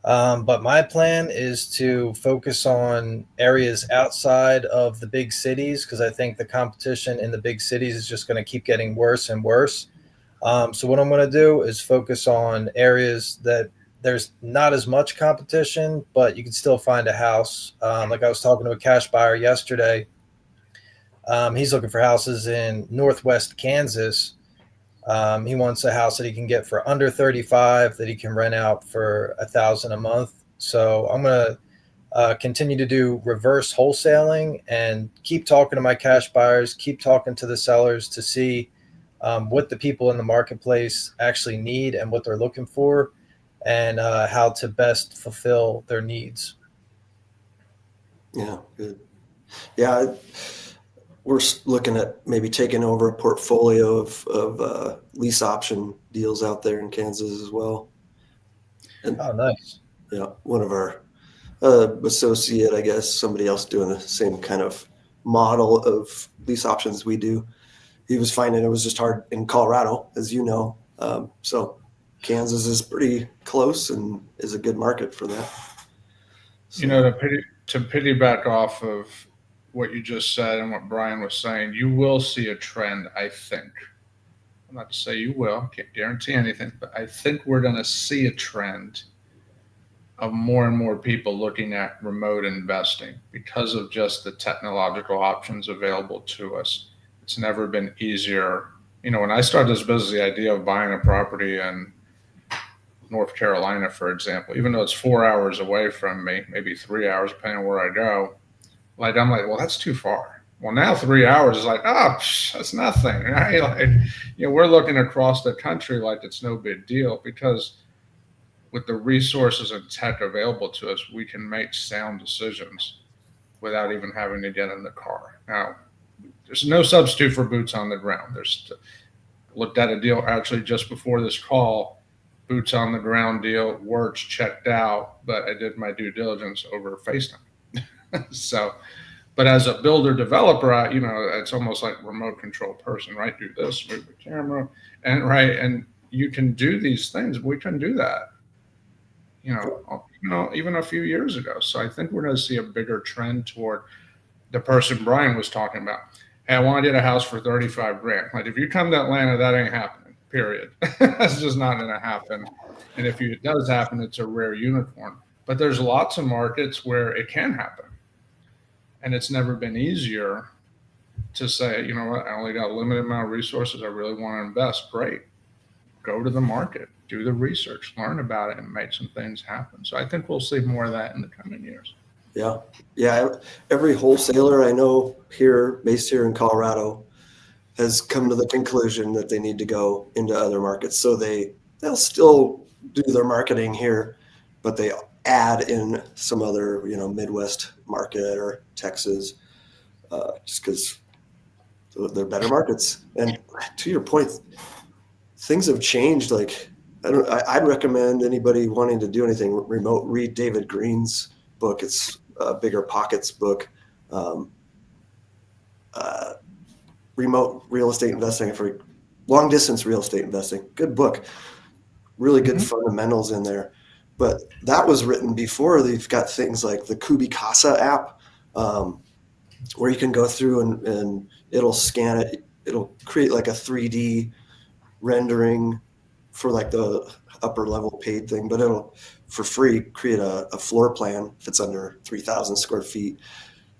But my plan is to focus on areas outside of the big cities, because I think the competition in the big cities is just going to keep getting worse and worse. So what I'm going to do is focus on areas that there's not as much competition, but you can still find a house. Like I was talking to a cash buyer yesterday. He's looking for houses in Northwest Kansas. He wants a house that he can get for under $35,000 that he can rent out for $1,000 a month. So I'm going to continue to do reverse wholesaling and keep talking to my cash buyers, keep talking to the sellers to see what the people in the marketplace actually need and what they're looking for, and how to best fulfill their needs.
Yeah, good. Yeah, we're looking at maybe taking over a portfolio of lease option deals out there in Kansas as well. And
Oh, nice.
yeah, one of our associate, I guess, somebody else doing the same kind of model of lease options we do. He was finding it was just hard in Colorado, as you know. So Kansas is pretty close and is a good market for that. So,
You know, to piggyback off of what you just said and what Brian was saying, you will see a trend, I think. I'm not to say you will, can't guarantee anything, but I think we're going to see a trend of more and more people looking at remote investing because of just the technological options available to us. It's never been easier. You know, when I started this business, the idea of buying a property in North Carolina, for example, even though it's 4 hours away from me, maybe 3 hours, depending on where I go, like, I'm like, well, that's too far. Well, now 3 hours is like, oh, that's nothing. Right? Like, you know, we're looking across the country like it's no big deal because with the resources and tech available to us, we can make sound decisions without even having to get in the car. Now, there's no substitute for boots on the ground. Looked at a deal actually just before this call, boots on the ground deal, works, checked out, but I did my due diligence over FaceTime. So, but as a builder developer, you know, it's almost like remote control person, right? Do this, move the camera, and you can do these things. We couldn't do that, you know, even a few years ago. So I think we're going to see a bigger trend toward the person Brian was talking about. Hey, I want to get a house for 35 grand. Like, if you come to Atlanta, that ain't happening, period. That's just not going to happen. And if it does happen, it's a rare unicorn. But there's lots of markets where it can happen. And it's never been easier to say, you know what, I only got a limited amount of resources. I really want to invest. Great. Go to the market, do the research, learn about it, and make some things happen. So I think we'll see more of that in the coming years.
yeah. Every wholesaler I know here, based here in Colorado, has come to the conclusion that they need to go into other markets. So they'll still do their marketing here, but they add in some other, you know, Midwest market or Texas, just because they're better markets. And to your point, things have changed. Like, I'd recommend anybody wanting to do anything remote, read David Green's book. It's Bigger Pockets book, remote real estate investing for long distance real estate investing. Good book, really good fundamentals in there. But that was written before they've got things like the Kubicasa app, where you can go through and it'll scan it. It'll create like a 3D rendering for like the upper level paid thing, but it'll for free create a floor plan if it's under 3,000 square feet,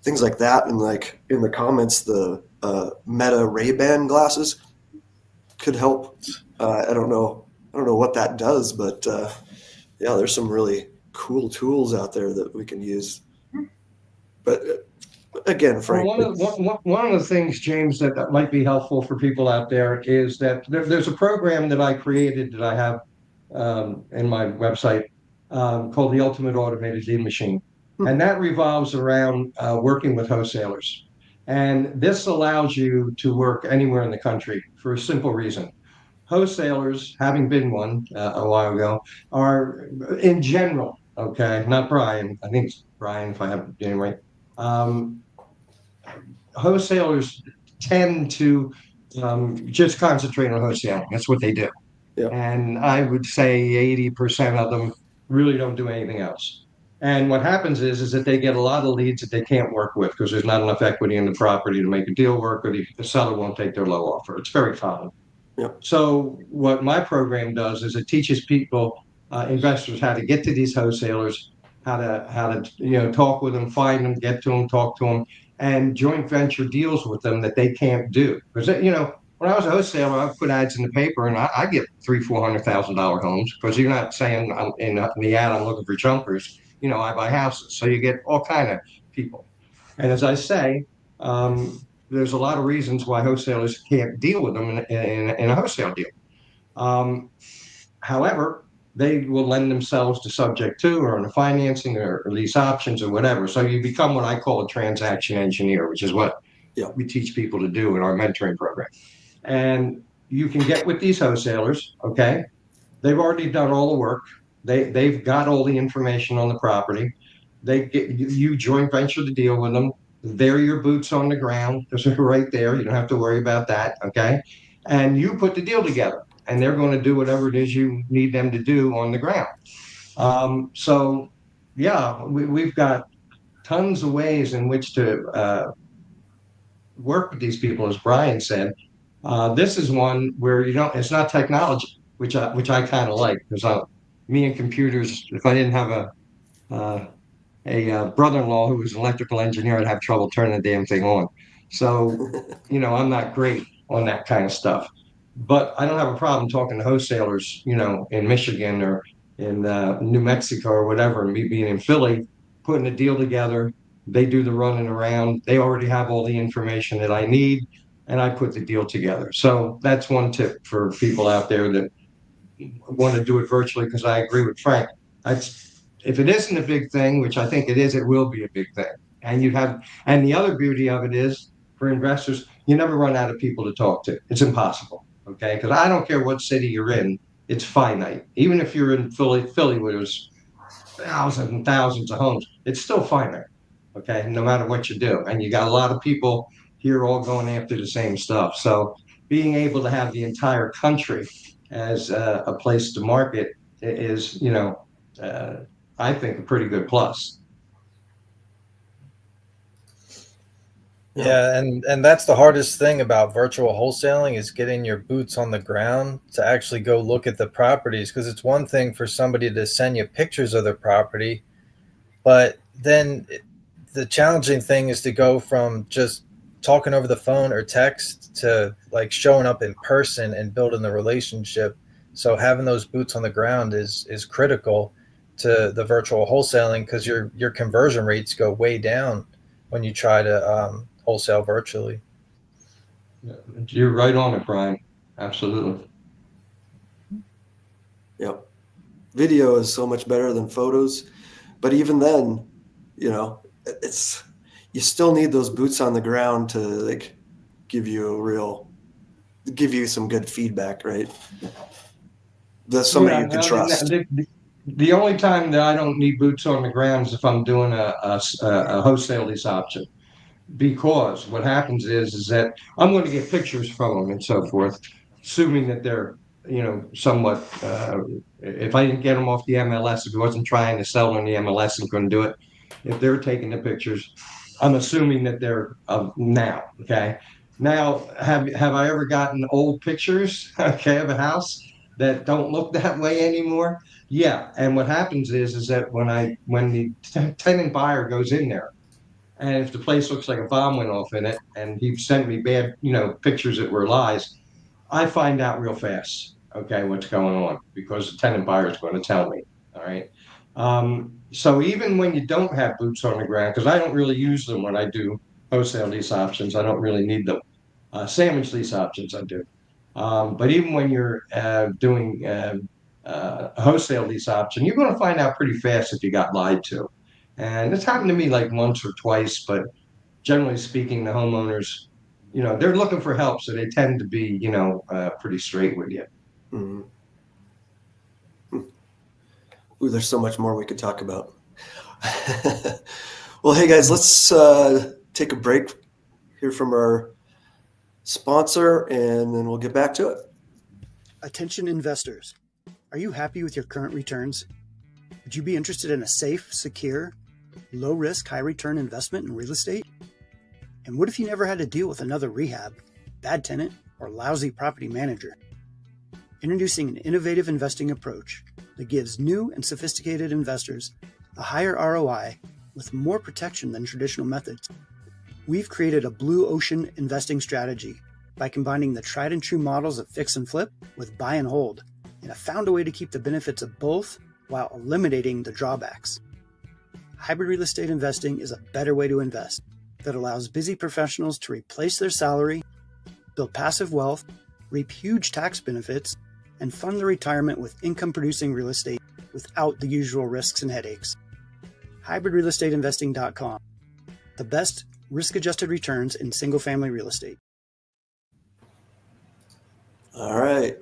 things like that. And like in the comments, the Meta Ray-Ban glasses could help. I don't know what that does, but yeah, there's some really cool tools out there that we can use. But again, Frank,
one of the things, James, that might be helpful for people out there is that there's a program that I created that I have in my website called the Ultimate Automated Lead Machine. And that revolves around working with wholesalers. And this allows you to work anywhere in the country for a simple reason. Wholesalers, having been one a while ago, are in general, okay, not Brian, I think it's Brian if I have it anyway, wholesalers tend to just concentrate on wholesaling. That's what they do.
Yeah.
And I would say 80% of them really don't do anything else. And what happens is that they get a lot of leads that they can't work with because there's not enough equity in the property to make a deal work, or the seller won't take their low offer. It's very common.
Yeah.
So what my program does is it teaches people, investors, how to get to these wholesalers, how to talk with them, find them, get to them, talk to them, and joint venture deals with them that they can't do. Because when I was a wholesaler, I put ads in the paper and I get $300,000-$400,000 homes, because you're not saying in the ad I'm looking for jumpers. I buy houses. So you get all kind of people. And as I say, there's a lot of reasons why wholesalers can't deal with them in a wholesale deal. However, they will lend themselves to subject to or on the financing or lease options or whatever. So you become what I call a transaction engineer, which is what we teach people to do in our mentoring program. And you can get with these wholesalers, okay? They've already done all the work. They've got all the information on the property. They get you joint venture the deal with them. They're your boots on the ground because they're right there. You don't have to worry about that, okay? And you put the deal together, and they're going to do whatever it is you need them to do on the ground. So, yeah, we've got tons of ways in which to work with these people, as Brian said. This is one where it's not technology, which I kind of like, because me and computers, if I didn't have a brother-in-law who was an electrical engineer, I'd have trouble turning the damn thing on. So, I'm not great on that kind of stuff. But I don't have a problem talking to wholesalers, in Michigan or in New Mexico or whatever, and me being in Philly, putting a deal together. They do the running around. They already have all the information that I need, and I put the deal together. So that's one tip for people out there that want to do it virtually, because I agree with Frank. If it isn't a big thing, which I think it is, it will be a big thing. And the other beauty of it is, for investors, you never run out of people to talk to. It's impossible, okay? Because I don't care what city you're in, it's finite. Even if you're in Philly where there's thousands and thousands of homes, it's still finite, okay? No matter what you do. And you got a lot of people here all going after the same stuff. So being able to have the entire country as a place to market is, I think, a pretty good plus.
Yeah, and that's the hardest thing about virtual wholesaling, is getting your boots on the ground to actually go look at the properties. Because it's one thing for somebody to send you pictures of their property, but then the challenging thing is to go from just talking over the phone or text to like showing up in person and building the relationship. So having those boots on the ground is critical to the virtual wholesaling, because your conversion rates go way down when you try to wholesale virtually.
You're right on it, Brian. Absolutely.
Yep. Video is so much better than photos, but even then, you still need those boots on the ground to give you some good feedback, right? That's somebody you can trust.
The only time that I don't need boots on the ground is if I'm doing a wholesale lease option, because what happens is that I'm going to get pictures from them and so forth, assuming that they're somewhat. If I didn't get them off the MLS, if he wasn't trying to sell on the MLS and couldn't do it, if they're taking the pictures, I'm assuming that they're now. Okay. Now, have I ever gotten old pictures, okay, of a house that don't look that way anymore? Yeah. And what happens is that when the tenant buyer goes in there, and if the place looks like a bomb went off in it, and he sent me bad, pictures that were lies, I find out real fast, okay, what's going on, because the tenant buyer is going to tell me. All right. So even when you don't have boots on the ground, because I don't really use them when I do wholesale lease options, I don't really need them. Sandwich lease options I do. But even when you're doing a wholesale lease option, you're going to find out pretty fast if you got lied to. And it's happened to me like once or twice, but generally speaking, the homeowners, they're looking for help, so they tend to be, pretty straight with you.
Mm-hmm. Ooh, there's so much more we could talk about. Well, hey guys, let's take a break, hear from our sponsor, and then we'll get back to it.
Attention investors. Are you happy with your current returns? Would you be interested in a safe, secure, low-risk, high-return investment in real estate? And what if you never had to deal with another rehab, bad tenant, or lousy property manager? Introducing an innovative investing approach that gives new and sophisticated investors a higher ROI with more protection than traditional methods. We've created a blue ocean investing strategy by combining the tried and true models of fix and flip with buy and hold, and have found a way to keep the benefits of both while eliminating the drawbacks. hybrid real estate investing is a better way to invest that allows busy professionals to replace their salary, build passive wealth, reap huge tax benefits, and fund their retirement with income-producing real estate without the usual risks and headaches. HybridRealEstateInvesting.com, the best risk-adjusted returns in single-family real estate.
All right.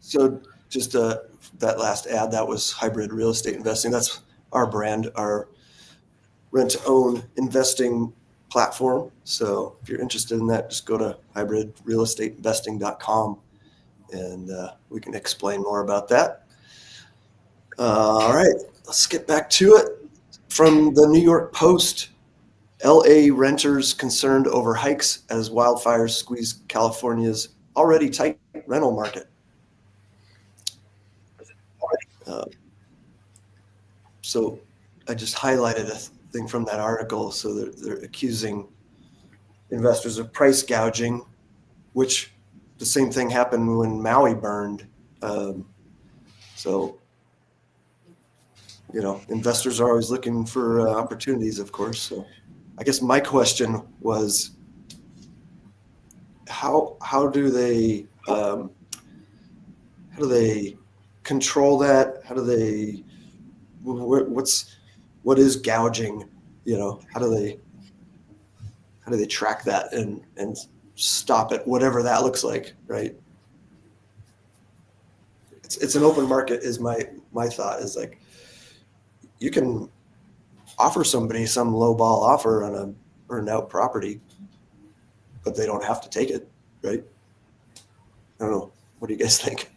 So just that last ad, that was Hybrid Real Estate Investing. That's our brand, our rent-to-own investing platform. So if you're interested in that, just go to hybridrealestateinvesting.com and we can explain more about that. All right, let's get back to it. From the New York Post, LA renters concerned over hikes as wildfires squeeze California's already tight rental market. So I just highlighted a thing from that article. So they're accusing investors of price gouging, which the same thing happened when Maui burned. So, investors are always looking for opportunities, of course. So I guess my question was, how do they control that? How do they, what is gouging? How do they track that and stop it, whatever that looks like, right? It's an open market is my thought is like, you can offer somebody some low ball offer on a burned out property, but they don't have to take it, right? I don't know. What do you guys think?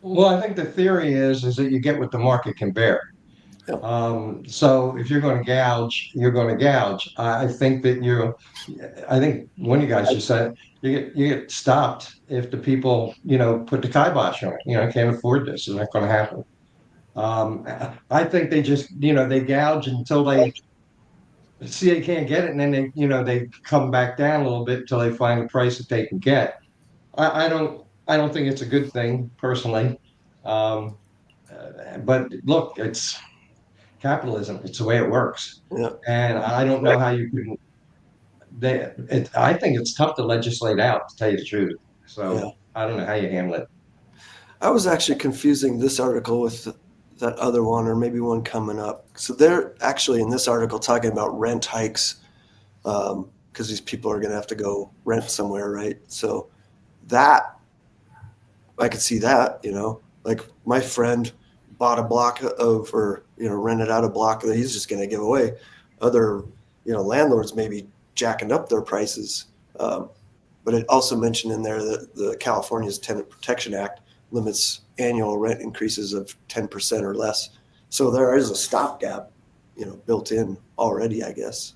Well, I think the theory is that you get what the market can bear.
Yeah.
So if you're going to gouge, you're going to gouge. I think I think one of you guys just said you get stopped if the people, put the kibosh on it. Can't afford this. It's not going to happen. I think they just, they gouge until they see they can't get it, and then they come back down a little bit until they find a price that they can get. I don't think it's a good thing personally. But look, it's capitalism. It's the way it works.
Yeah.
And I don't know how you can. I think it's tough to legislate out, to tell you the truth. So yeah. I don't know how you handle it.
I was actually confusing this article with that other one, or maybe one coming up. So they're actually in this article talking about rent hikes, because these people are going to have to go rent somewhere, right? So that I could see that, like my friend bought a block of, or rented out a block that he's just going to give away. Other landlords maybe jacking up their prices, but it also mentioned in there that the California's Tenant Protection Act limits annual rent increases of 10% or less. So there is a stopgap, built in already, I guess.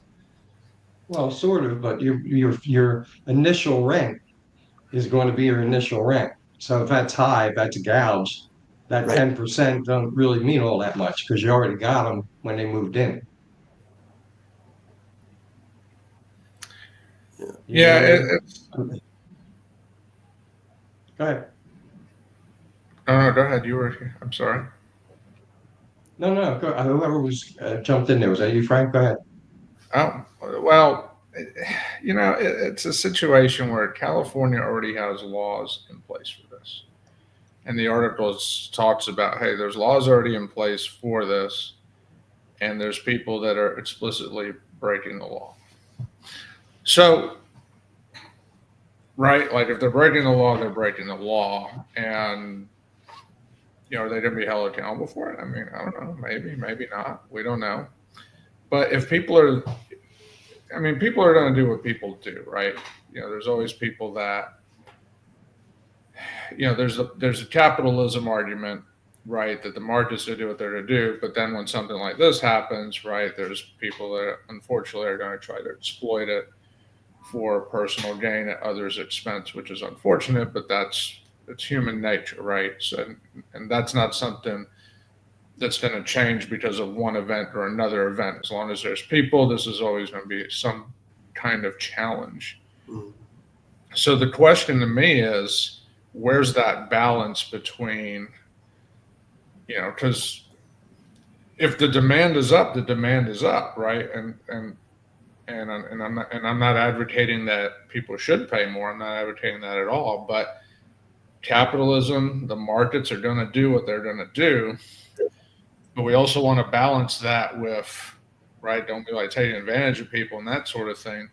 Well, sort of, but your initial rent is going to be your initial rent. So if that's high, if that's a gouge, that
Right.
10% don't really mean all that much because you already got them when they moved in.
Yeah, it's
Go ahead.
no, go ahead. I'm sorry.
No, whoever was jumped in there, was that you, Frank? Go ahead.
Oh, well, it's a situation where California already has laws in place for this. And the article talks about, hey, there's laws already in place for this, and there's people that are explicitly breaking the law. So, right, like if they're breaking the law, they're breaking the law. And, are they going to be held accountable for it? I mean, I don't know. Maybe not. We don't know. But if people are going to do what people do, right? There's always people that, there's a capitalism argument, right? That the markets will do what they're going to do. But then when something like this happens, right, there's people that unfortunately are going to try to exploit it for personal gain at others' expense, which is unfortunate, but it's human nature, right? So, and that's not something that's going to change because of one event or another event. As long as there's people, this is always going to be some kind of challenge.
Mm.
So the question to me is, where's that balance between, because if the demand is up, the demand is up, right? And I'm not advocating that people should pay more. I'm not advocating that at all. But capitalism, the markets are going to do what they're going to do. But we also want to balance that with, right? Don't be like taking advantage of people and that sort of thing.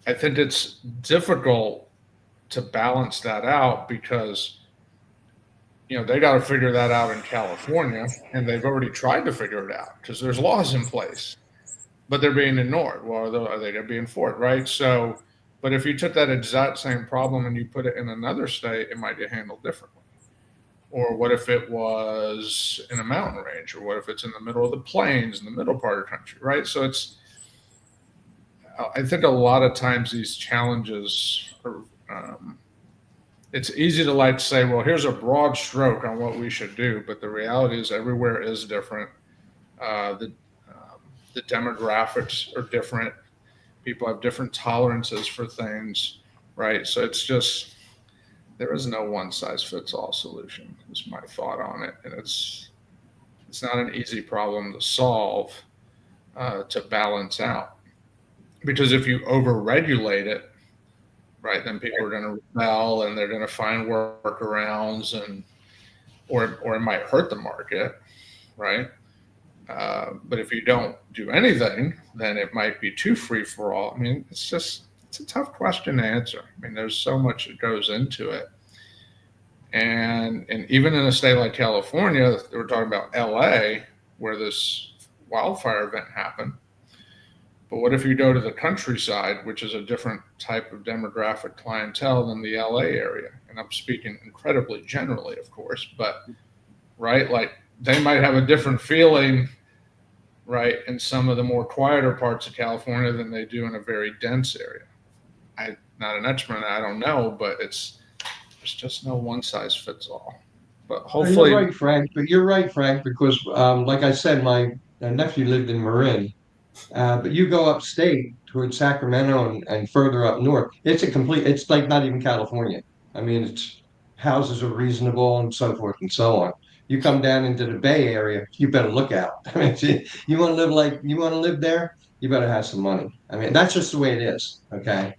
I think it's difficult to balance that out because, they got to figure that out in California, and they've already tried to figure it out because there's laws in place, but they're being ignored. Well, are they going to be enforced, right? So, but if you took that exact same problem and you put it in another state, it might get handled differently. Or what if it was in a mountain range? Or what if it's in the middle of the plains, in the middle part of the country, right? So I think a lot of times these challenges are, it's easy to say, well, here's a broad stroke on what we should do, but the reality is everywhere is different. The demographics are different. People have different tolerances for things, right? So it's just, there is no one size fits all solution is my thought on it. And it's not an easy problem to solve, to balance out, because if you overregulate it, right, then people are going to rebel and they're going to find workarounds, or it might hurt the market, right? But if you don't do anything, then it might be too free for all. I mean, it's a tough question to answer. I mean, there's so much that goes into it. And even in a state like California, we're talking about LA, where this wildfire event happened. But what if you go to the countryside, which is a different type of demographic clientele than the LA area? And I'm speaking incredibly generally, of course, but right, like they might have a different feeling, right, in some of the more quieter parts of California than they do in a very dense area. I'm not an expert, I don't know, but there's just no one size fits all. But hopefully,
you're right, Frank. But you're right, Frank, because like I said, my nephew lived in Marin. But you go upstate towards Sacramento and further up north, it's like not even California. I mean, houses are reasonable and so forth and so on. You come down into the Bay Area, you better look out. I mean, you want to live there, you better have some money. I mean, that's just the way it is. Okay.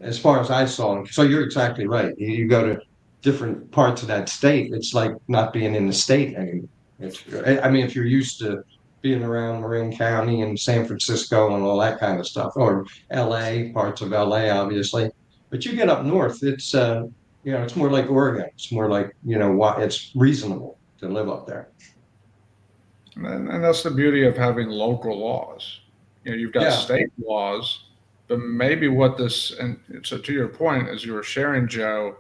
As far as I saw, so you're exactly right. You go to different parts of that state, it's like not being in the state anymore. If you're used to being around Marin County and San Francisco and all that kind of stuff, or LA, parts of LA, obviously. But you get up north, it's it's more like Oregon. It's more like, it's reasonable to live up there.
and that's the beauty of having local laws. You've got state laws, but maybe and so to your point, as you were sharing, Joe,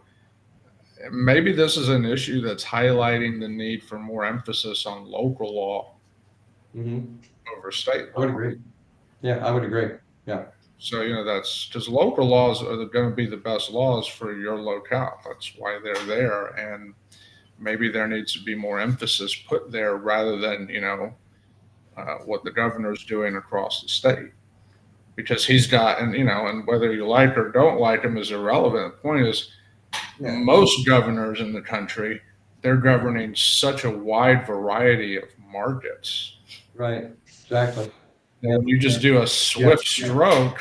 maybe this is an issue that's highlighting the need for more emphasis on local law over state law.
I would agree. Yeah, I would agree. Yeah.
So, that's because local laws are going to be the best laws for your locale. That's why they're there. And maybe there needs to be more emphasis put there rather than, what the governor's doing across the state. Because he's got, and whether you like or don't like him is irrelevant. The point is, most governors in the country, they're governing such a wide variety of markets.
Right, exactly.
And you just do a swift stroke.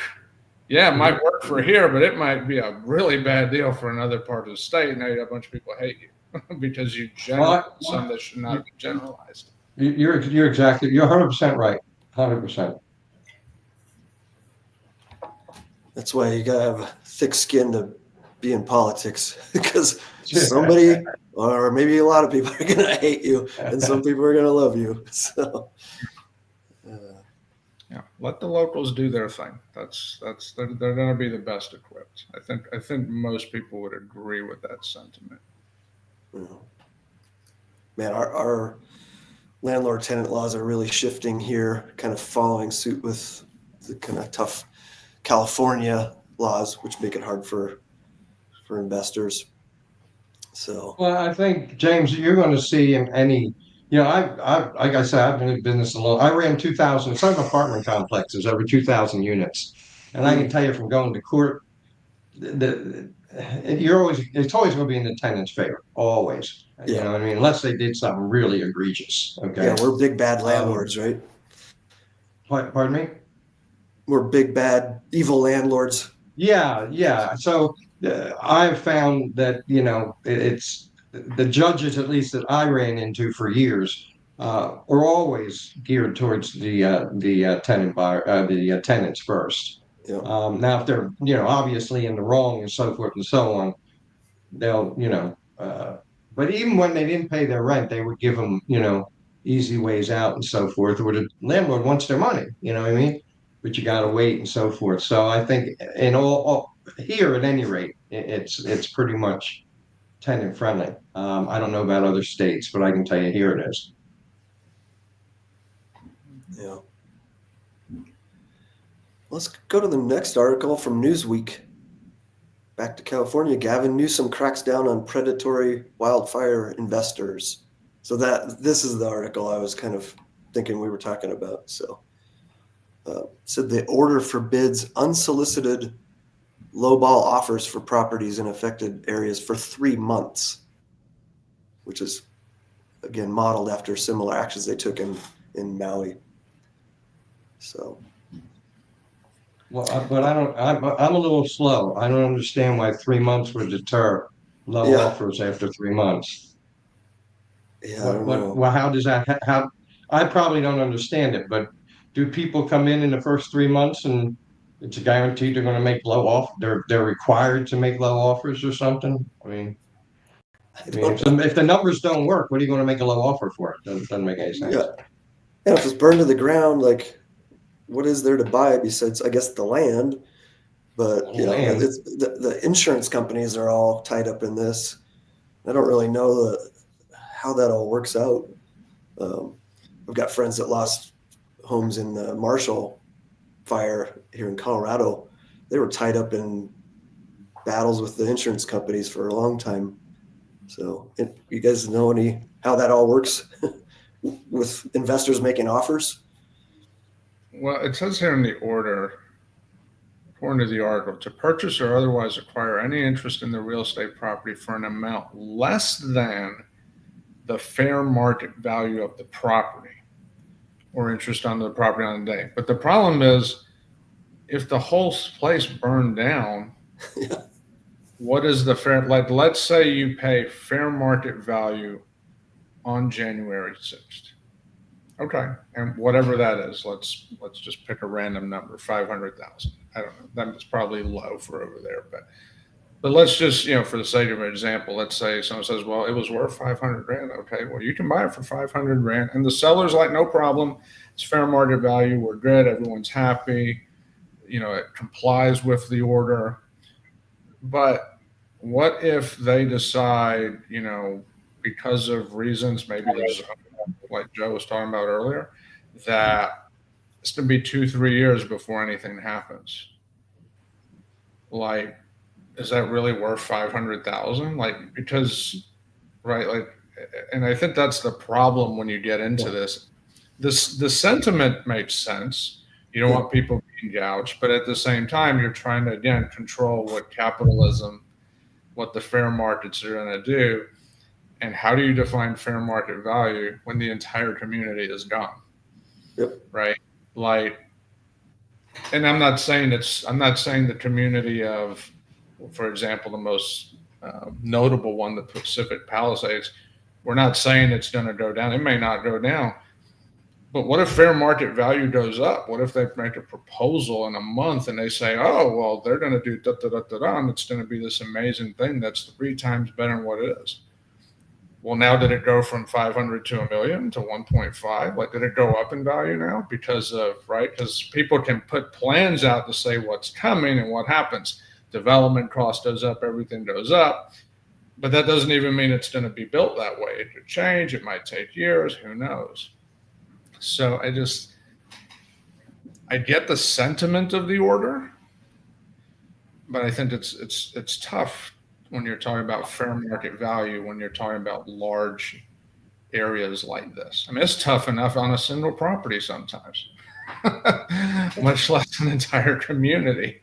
Yeah, it might work for here, but it might be a really bad deal for another part of the state. Now you have a bunch of people hate you because you generalize some that should not be generalized.
You're 100% right. 100%.
That's why you gotta have thick skin to be in politics, because somebody or maybe a lot of people are gonna hate you, and some people are gonna love you. So.
Let the locals do their thing. They're going to be the best equipped. I think most people would agree with that sentiment.
Man, our landlord tenant laws are really shifting here, kind of following suit with the kind of tough California laws, which make it hard for investors. So,
well, I think, James, you're going to see in any. I like I said, I've been in business a long. I ran 2,000. Some apartment complexes over 2,000 units, and I can tell you from going to court, it's always going to be in the tenant's favor, always. You
Yeah.
know what I mean? Unless they did something really egregious. Okay.
Yeah, we're big bad
Um,
landlords, right?
Pardon me?
We're big bad evil landlords.
Yeah, yeah. So I've found that, it's the judges, at least that I ran into for years, are always geared towards the tenant buyer, the tenants first.
Yeah.
Now, if they're, obviously in the wrong and so forth and so on, they'll, but even when they didn't pay their rent, they would give them, easy ways out and so forth, where the landlord wants their money, you know what I mean? But you got to wait and so forth. So I think in all here, at any rate, it's pretty much tenant friendly. I don't know about other states, but I can tell you here it is.
Yeah. Let's go to the next article from Newsweek. Back to California, Gavin Newsom cracks down on predatory wildfire investors. So this is the article I was kind of thinking we were talking about. So said the order forbids unsolicited lowball offers for properties in affected areas for 3 months, which is again modeled after similar actions they took in Maui. So.
Well, but I'm a little slow. I don't understand why 3 months would deter low offers after 3 months.
Yeah, I don't know.
Well, how does that, how, I probably don't understand it, but do people come in the first 3 months and it's a guaranteed they're going to make low off? They're required to make low offers or something? I mean, if the numbers don't work, what are you going to make a low offer for? It doesn't make any sense.
Yeah. And if it's burned to the ground, like, what is there to buy besides, I guess, the land? But it's, the insurance companies are all tied up in this. I don't really know how that all works out. I've got friends that lost homes in the Marshall fire here in Colorado. They were tied up in battles with the insurance companies for a long time. So, you guys know how that all works with investors making offers?
Well, it says here in the order, according to the article, to purchase or otherwise acquire any interest in the real estate property for an amount less than the fair market value of the property or interest on the property on the day. But the problem is, if the whole place burned down, what is the fair, like, let's say you pay fair market value on January 6th. Okay, and whatever that is, let's just pick a random number, 500,000. I don't know. That's probably low for over there, but let's just, for the sake of an example, let's say someone says, well, it was worth 500 grand. Okay, well, you can buy it for 500 grand, and the seller's like, no problem. It's fair market value. We're good. Everyone's happy. It complies with the order. But what if they decide, because of reasons, maybe there's, like Joe was talking about earlier, that it's going to be 2-3 years before anything happens. Like, is that really worth 500,000? Like, because, right? Like, and I think that's the problem when you get into this. The sentiment makes sense. You don't want people being gouged, but at the same time, you're trying to, again, control what capitalism, what the fair markets are going to do. And how do you define fair market value when the entire community is gone?
Yep.
Right. Like, and I'm not saying the community of, for example, the most notable one, the Pacific Palisades, we're not saying it's going to go down. It may not go down. But what if fair market value goes up? What if they make a proposal in a month and they say, oh, well, they're going to do da-da-da-da-da, and it's going to be this amazing thing that's 3 times better than what it is? Well, now did it go from 500 to $1 million to 1.5? Like, did it go up in value now because people can put plans out to say what's coming and what happens. Development cost goes up, everything goes up, but that doesn't even mean it's going to be built that way. It could change. It might take years. Who knows? So I get the sentiment of the order, but I think it's tough when you're talking about fair market value, when you're talking about large areas like this. I mean, it's tough enough on a single property sometimes, much less an entire community.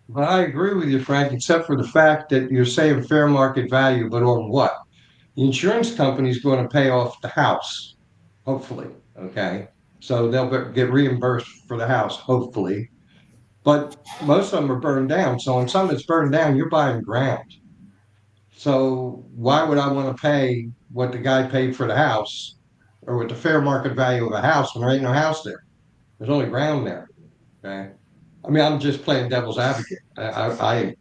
But I agree with you, Frank, except for the fact that you're saying fair market value, but on what? The insurance company is going to pay off the house, hopefully. Okay. So they'll get reimbursed for the house, hopefully. But most of them are burned down. So on some that's burned down, you're buying ground. So why would I want to pay what the guy paid for the house or what the fair market value of a house when there ain't no house there? There's only ground there. Okay. I mean, I'm just playing devil's advocate. I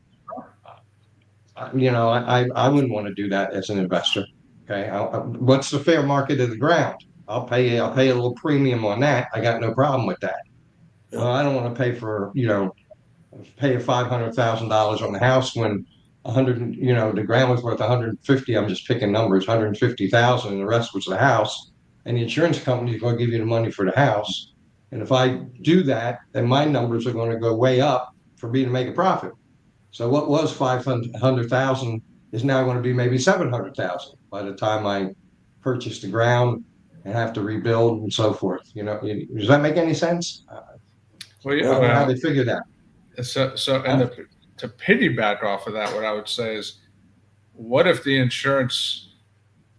wouldn't want to do that as an investor. Okay. What's the fair market of the ground? I'll pay a little premium on that. I got no problem with that. Well, I don't want to pay $500,000 on the house when 100, the ground was worth 150. I'm just picking numbers, 150,000, and the rest was the house. And the insurance company is going to give you the money for the house. And if I do that, then my numbers are going to go way up for me to make a profit. So what was 500,000 is now going to be maybe 700,000 by the time I purchase the ground and have to rebuild and so forth. Does that make any sense?
Well,
I don't know how they figure that.
To piggyback off of that, what I would say is, what if the insurance,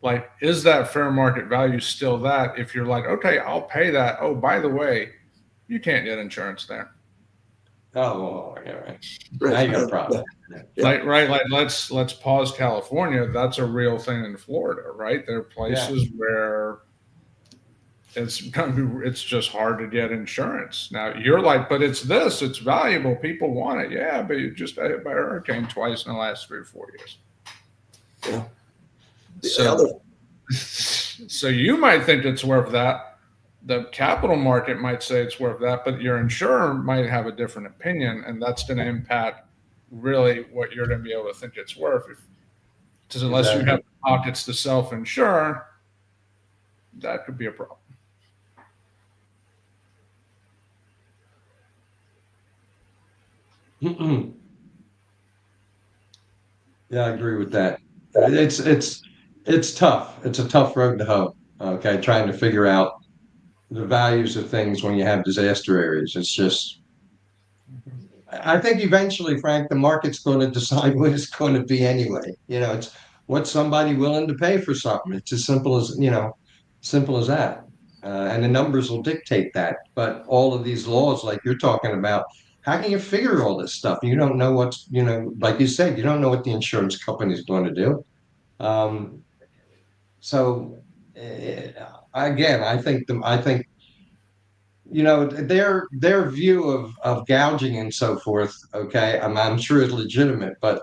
like, is that fair market value still that? If you're like, okay, I'll pay that. Oh, by the way, you can't get insurance there.
Oh, yeah, right. Now you got a problem.
Like, right, like let's pause California. That's a real thing in Florida, right? There are places where it's just hard to get insurance. Now you're like, but it's valuable. People want it. Yeah, but you just got hit by a hurricane twice in the last 3 or 4 years.
Yeah.
So you might think it's worth that. The capital market might say it's worth that, but your insurer might have a different opinion, and that's going to impact really what you're going to be able to think it's worth. Because unless you have the pockets to self-insure, that could be a problem.
Yeah, I agree with that. It's tough. It's a tough road to hoe. Okay, trying to figure out the values of things when you have disaster areas. It's just, I think eventually, Frank, the market's going to decide what it's going to be anyway. It's what's somebody willing to pay for something. It's as simple as that. And the numbers will dictate that. But all of these laws, like you're talking about, how can you figure all this stuff? You don't know like you said, you don't know what the insurance company is going to do. So again, I think their view of gouging and so forth. Okay, I'm sure it's legitimate, but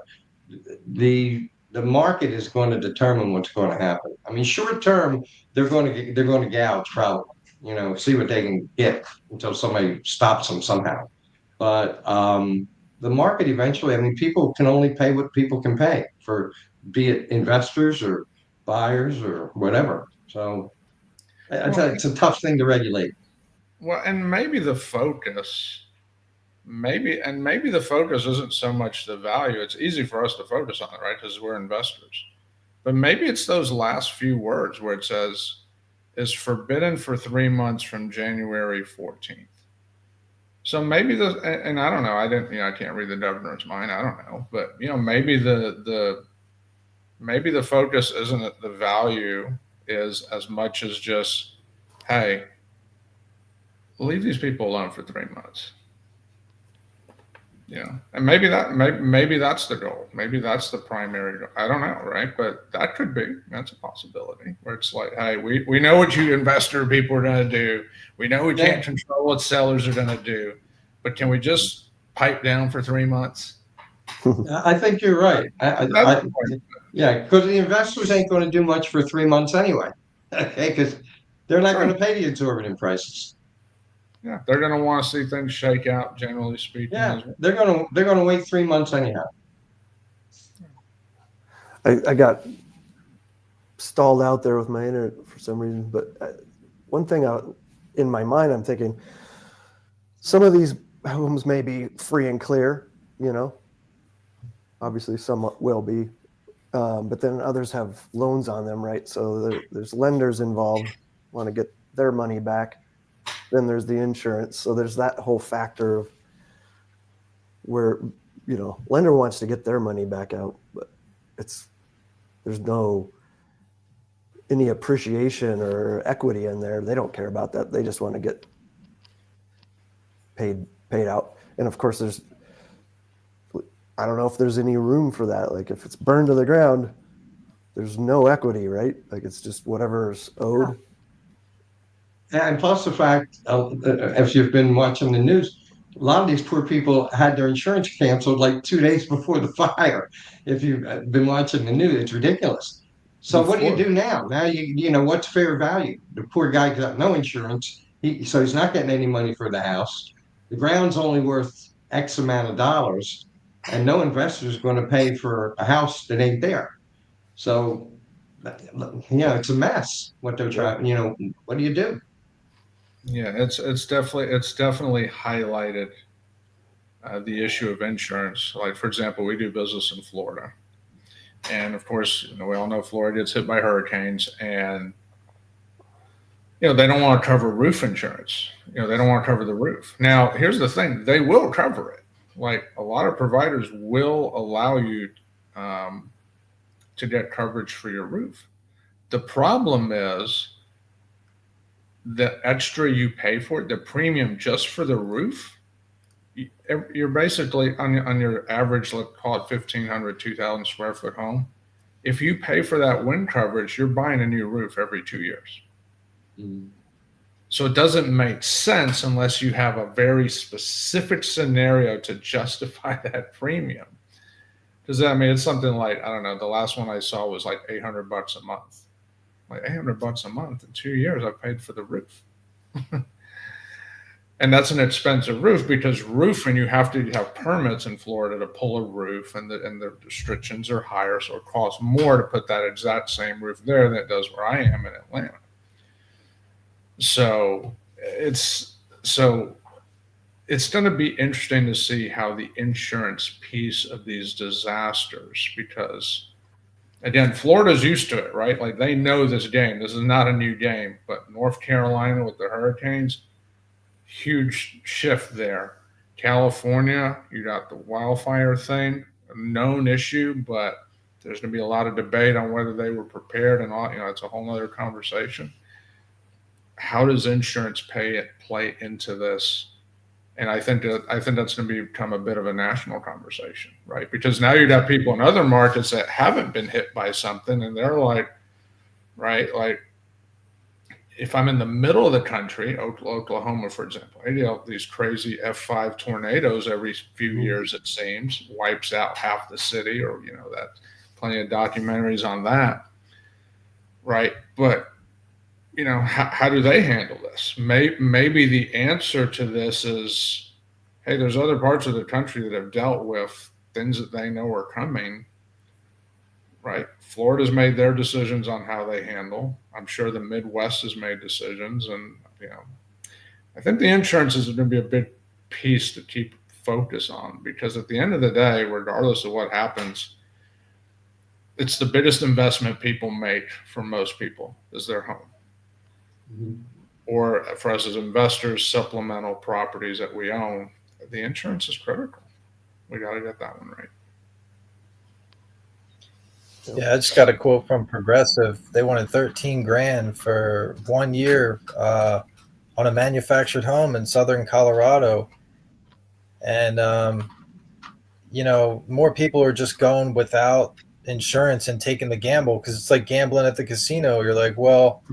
the market is going to determine what's going to happen. I mean, short term, they're going to gouge probably. See what they can get until somebody stops them somehow. But the market eventually, I mean, people can only pay what people can pay for, be it investors or buyers or whatever. So it's a tough thing to regulate.
Well, and maybe the focus isn't so much the value. It's easy for us to focus on it, right? Because we're investors. But maybe it's those last few words where it says is forbidden for 3 months from January 14th. So maybe and I don't know. I can't read the governor's mind. I don't know, but maybe maybe the focus isn't that the value is as much as just, hey, leave these people alone for 3 months. And maybe that's the goal. Maybe that's the primary goal. I don't know, right? But that's a possibility where it's like, hey, we know what you investor people are going to do. We know we can't control what sellers are going to do, but can we just pipe down for 3 months?
I think you're right. Yeah, because the investors ain't going to do much for 3 months anyway. Okay, because they're not going to pay the exorbitant prices.
Yeah, they're going to want to see things shake out, generally speaking.
Yeah, they're going to wait 3 months anyhow.
I got stalled out there with my internet for some reason, but one thing in my mind, I'm thinking some of these homes may be free and clear, obviously some will be, but then others have loans on them, right? So there's lenders involved, want to get their money back. Then there's the insurance. So there's that whole factor of where lender wants to get their money back out, but there's no any appreciation or equity in there. They don't care about that. They just want to get paid out. And of course, I don't know if there's any room for that. Like if it's burned to the ground, there's no equity, right? Like it's just whatever's owed.
And plus the fact, if you've been watching the news, a lot of these poor people had their insurance canceled like 2 days before the fire. If you've been watching the news, it's ridiculous. So what do you do now? Now what's fair value? The poor guy got no insurance, so he's not getting any money for the house. The ground's only worth X amount of dollars, and no investor is going to pay for a house that ain't there. So, it's a mess. What they're trying. What do you do?
Yeah, it's definitely highlighted the issue of insurance. Like for example, we do business in Florida, and of course, we all know Florida gets hit by hurricanes, and they don't want to cover roof insurance. They don't want to cover the roof. Now, here's the thing: they will cover it. Like a lot of providers will allow you to get coverage for your roof. The problem is the extra you pay for it, the premium just for the roof, you're basically on your average, let's call it 1,500, 2,000 square foot home. If you pay for that wind coverage, you're buying a new roof every 2 years. Mm. So it doesn't make sense unless you have a very specific scenario to justify that premium. Because it's something like, I don't know, the last one I saw was like $800 a month. Like $800 a month in 2 years, I paid for the roof. And that's an expensive roof because roofing, you have to have permits in Florida to pull a roof, and the restrictions are higher. So it costs more to put that exact same roof there than it does where I am in Atlanta. So it's going to be interesting to see how the insurance piece of these disasters, because again, Florida's used to it, right? Like they know this game. This is not a new game, but North Carolina with the hurricanes, huge shift there. California, you got the wildfire thing, a known issue, but there's going to be a lot of debate on whether they were prepared and all. It's a whole other conversation. How does insurance play into this? And I think that's going to become a bit of a national conversation, right? Because now you got people in other markets that haven't been hit by something, and they're like, right, like if I'm in the middle of the country, Oklahoma, for example, I get these crazy F5 tornadoes every few years, it seems, wipes out half the city, or that plenty of documentaries on that, right? But how do they handle this? Maybe the answer to this is, hey, there's other parts of the country that have dealt with things that they know are coming, right? Florida's made their decisions on how they handle. I'm sure the Midwest has made decisions. And, I think the insurance is going to be a big piece to keep focus on, because at the end of the day, regardless of what happens, it's the biggest investment people make for most people is their home. Mm-hmm. Or for us as investors, supplemental properties that we own, the insurance is critical. We got to get that one right.
Yeah, I just got a quote from Progressive. They wanted $13,000 for 1 year on a manufactured home in southern Colorado. And, more people are just going without insurance and taking the gamble, because it's like gambling at the casino. You're like, well,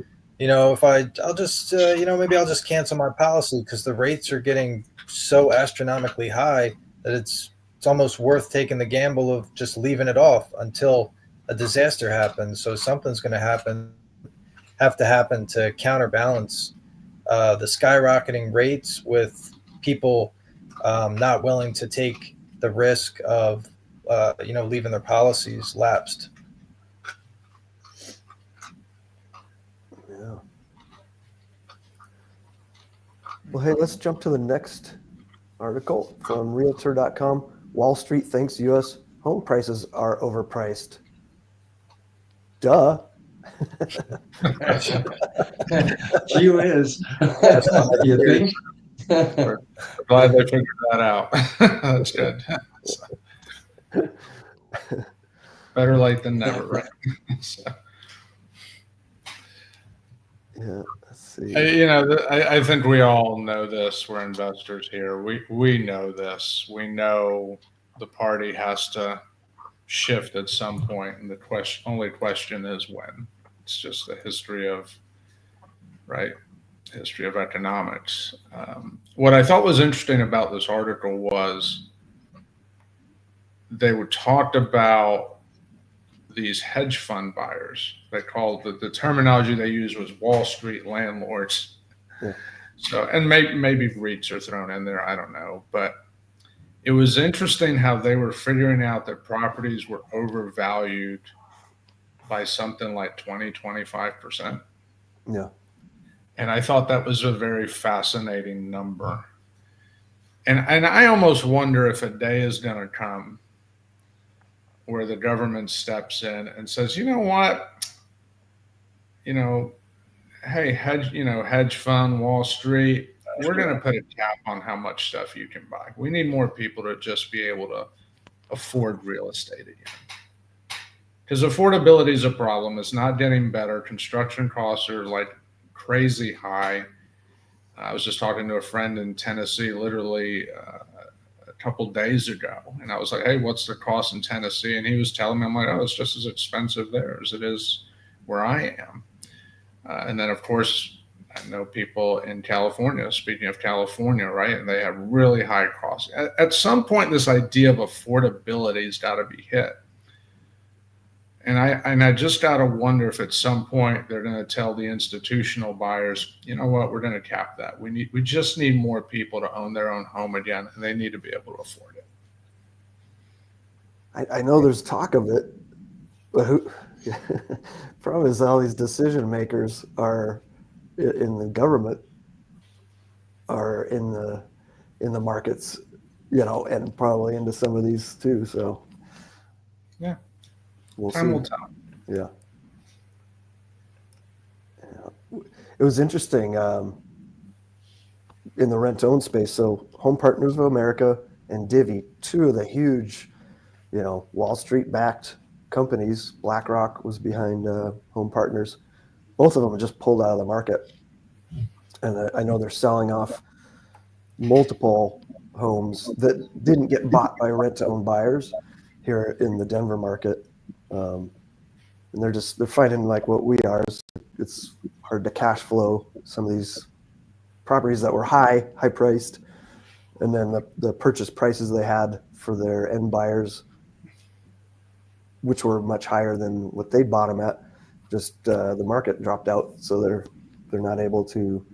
if I'll just, maybe I'll just cancel my policy because the rates are getting so astronomically high that it's almost worth taking the gamble of just leaving it off until a disaster happens. So something's going to have to happen to counterbalance the skyrocketing rates with people not willing to take the risk of, leaving their policies lapsed.
Yeah. Well, hey, let's jump to the next article from Realtor.com. Wall Street thinks U.S. home prices are overpriced. Duh.
Gee whiz. You think?
Glad they figured that out. That's good. So, better late than never, right? So,
Yeah, let's see.
I think we all know this. We're investors here. We know this. We know the party has to shift at some point, and the only question is when. It's just the history of economics. What I thought was interesting about this article was they were talked about these hedge fund buyers. They called the terminology they used was Wall Street landlords.
Yeah.
So, and maybe REITs are thrown in there. I don't know, but it was interesting how they were figuring out that properties were overvalued by something like 20-25%.
Yeah.
And I thought that was a very fascinating number. And I almost wonder if a day is going to come where the government steps in and says, you know what, hey, hedge fund, Wall Street, we're going to put a cap on how much stuff you can buy. We need more people to just be able to afford real estate again. Because affordability is a problem. It's not getting better. Construction costs are like crazy high. I was just talking to a friend in Tennessee literally a couple days ago, and I was like, hey, what's the cost in Tennessee? And he was telling me, I'm like, oh, it's just as expensive there as it is where I am. And then, of course, I know people in California, speaking of California, right, and they have really high costs. At some point, this idea of affordability has got to be hit. And I just got to wonder if at some point they're going to tell the institutional buyers, you know what, we're going to cap that. We just need more people to own their own home again, and they need to be able to afford it.
I know there's talk of it, but problem is all these decision makers are in the government, are in the markets, and probably into some of these too. So
yeah.
Time will tell. Yeah. It was interesting in the rent-own space. So Home Partners of America and Divvy, two of the huge, Wall Street-backed companies. BlackRock was behind Home Partners. Both of them just pulled out of the market. And I know they're selling off multiple homes that didn't get bought by rent-to-own buyers here in the Denver market. And they're finding like what we are. It's hard to cash flow some of these properties that were high priced, and then the purchase prices they had for their end buyers, which were much higher than what they bought them at. Just the market dropped out, so they're not able to.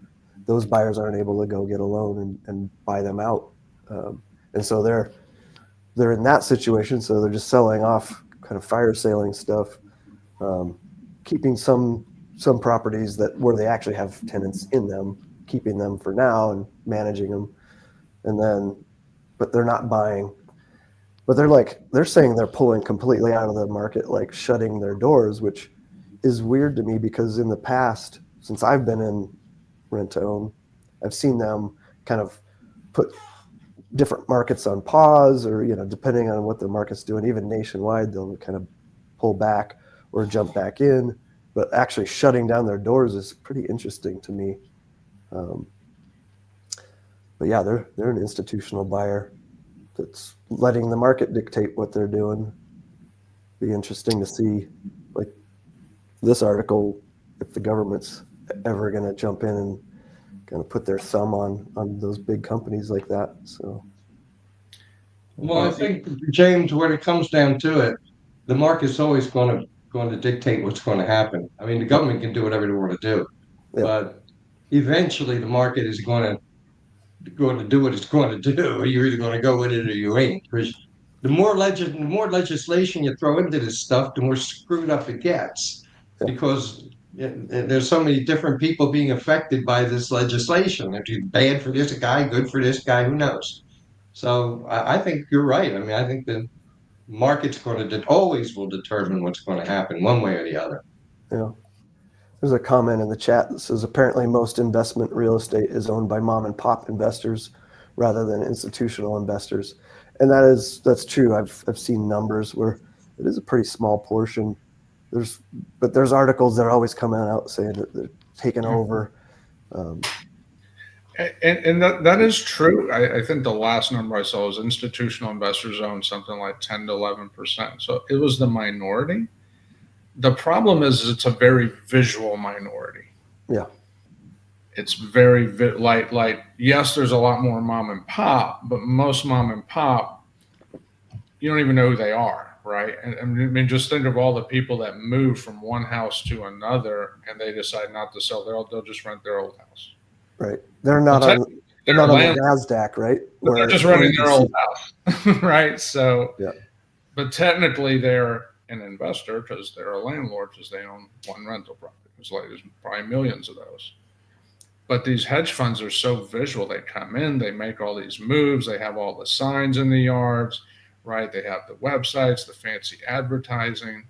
Those buyers aren't able to go get a loan and buy them out, and so they're in that situation. So they're just selling off, kind of fire sailing stuff, keeping some properties where they actually have tenants in them, keeping them for now and managing them, but they're not buying. But they're saying they're pulling completely out of the market, like shutting their doors, which is weird to me because in the past, since I've been in rent to own, I've seen them kind of put different markets on pause, or depending on what the market's doing. Even nationwide, they'll kind of pull back or jump back in. But actually shutting down their doors is pretty interesting to me. But yeah, they're an institutional buyer that's letting the market dictate what they're doing. Be interesting to see, like this article, if the government's ever going to jump in and kind of put their thumb on those big companies like that. So,
well, I think, James, when it comes down to it, the market's always going to dictate what's going to happen. I mean, the government can do whatever they want to do, but eventually the market is going to do what it's going to do. You're either going to go with it or you ain't. Because the more legislation you throw into this stuff, the more screwed up it gets, because there's so many different people being affected by this legislation. If it's bad for this guy, good for this guy, who knows? So I think you're right. I mean, I think the market's always will determine what's going to happen one way or the other.
Yeah. There's a comment in the chat that says apparently most investment real estate is owned by mom and pop investors rather than institutional investors. And that's true. I've seen numbers where it is a pretty small portion. But there's articles that are always coming out saying that they're taking over.
And that is true. I think the last number I saw was institutional investors own something like 10 to 11%. So it was the minority. The problem is it's a very visual minority.
Yeah.
It's very like yes, there's a lot more mom and pop, but most mom and pop, you don't even know who they are, right? And I mean, just think of all the people that move from one house to another, and they decide not to sell. They'll just rent their old house.
Right. They're not on the NASDAQ, right?
They're just renting their old house, right? So,
yeah.
But technically, they're an investor because they're a landlord because they own one rental property. There's probably millions of those. But these hedge funds are so visual. They come in, they make all these moves, they have all the signs in the yards, right? They have the websites, the fancy advertising.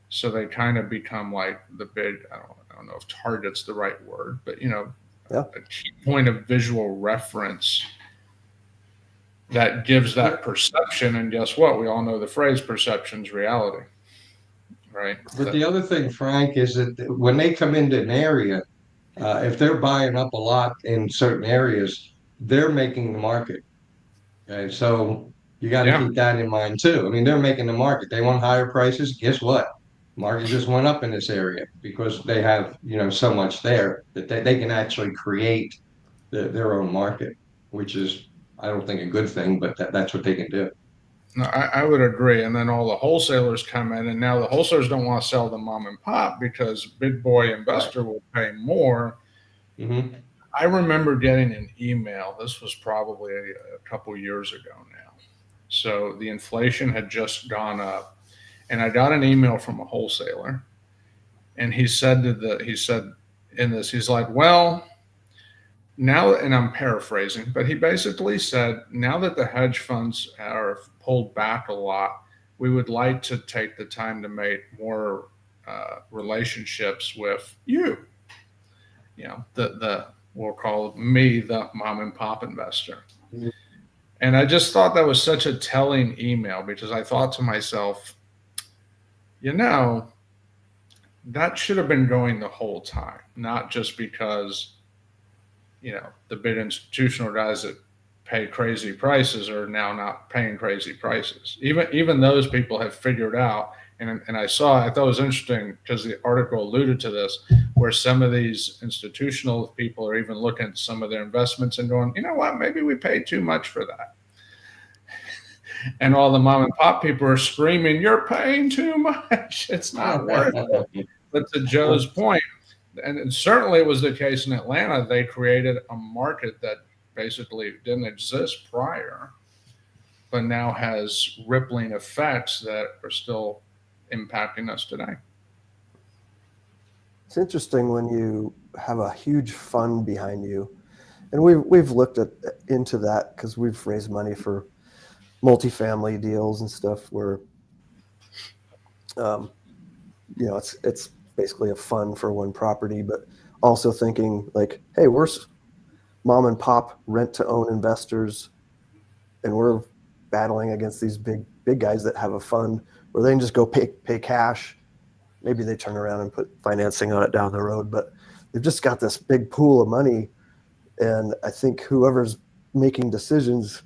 So they kind of become like the big, I don't know if target's the right word, but a key point of visual reference that gives that perception. And guess what? We all know the phrase perception's reality, right?
But the other thing, Frank, is that when they come into an area, if they're buying up a lot in certain areas, they're making the market. Okay, so you got to keep that in mind too. I mean, they're making the market. They want higher prices. Guess what? Market just went up in this area because they have so much there that they can actually create their own market, which is, I don't think, a good thing, but that's what they can do.
No, I would agree. And then all the wholesalers come in, and now the wholesalers don't want to sell the mom and pop because big boy investor will pay more.
Mm-hmm.
I remember getting an email. This was probably a couple years ago now. So the inflation had just gone up, and I got an email from a wholesaler, and he said he's like, well, now, and I'm paraphrasing, but he basically said, now that the hedge funds are pulled back a lot, we would like to take the time to make more relationships with you. We'll call me the mom and pop investor. Mm-hmm. And I just thought that was such a telling email because I thought to myself, that should have been going the whole time, not just because the big institutional guys that pay crazy prices are now not paying crazy prices. Even those people have figured out, and I thought it was interesting because the article alluded to this, where some of these institutional people are even looking at some of their investments and going, you know what, maybe we paid too much for that. And all the mom and pop people are screaming, you're paying too much. It's not worth it. But to Joe's point, and certainly it was the case in Atlanta, they created a market that basically didn't exist prior, but now has rippling effects that are still impacting us today.
It's interesting when you have a huge fund behind you, and we've looked into that because we've raised money for multifamily deals and stuff where, it's basically a fund for one property, but also thinking like, hey, we're mom and pop rent to own investors, and we're battling against these big guys that have a fund where they can just go pay cash. Maybe they turn around and put financing on it down the road, but they've just got this big pool of money. And I think whoever's making decisions,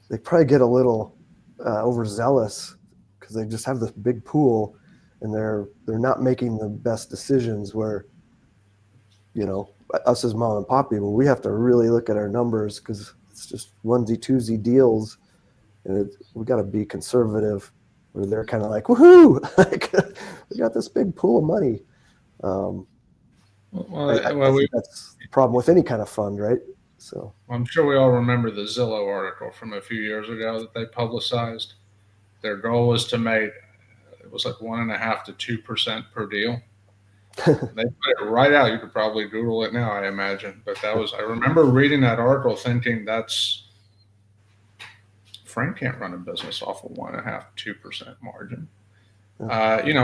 they probably get a little overzealous because they just have this big pool, and they're not making the best decisions where, us as mom and pop people, we have to really look at our numbers because it's just onesie twosie deals, and we got to be conservative. Where they're kind of like, woohoo, like, we got this big pool of money. I think that's the problem with any kind of fund, right? So
I'm sure we all remember the Zillow article from a few years ago that they publicized. Their goal was to make, it was like 1.5% to 2% per deal. They put it right out. You could probably Google it now, I imagine. But I remember reading that article thinking Frank can't run a business off of 1.5% to 2% margin.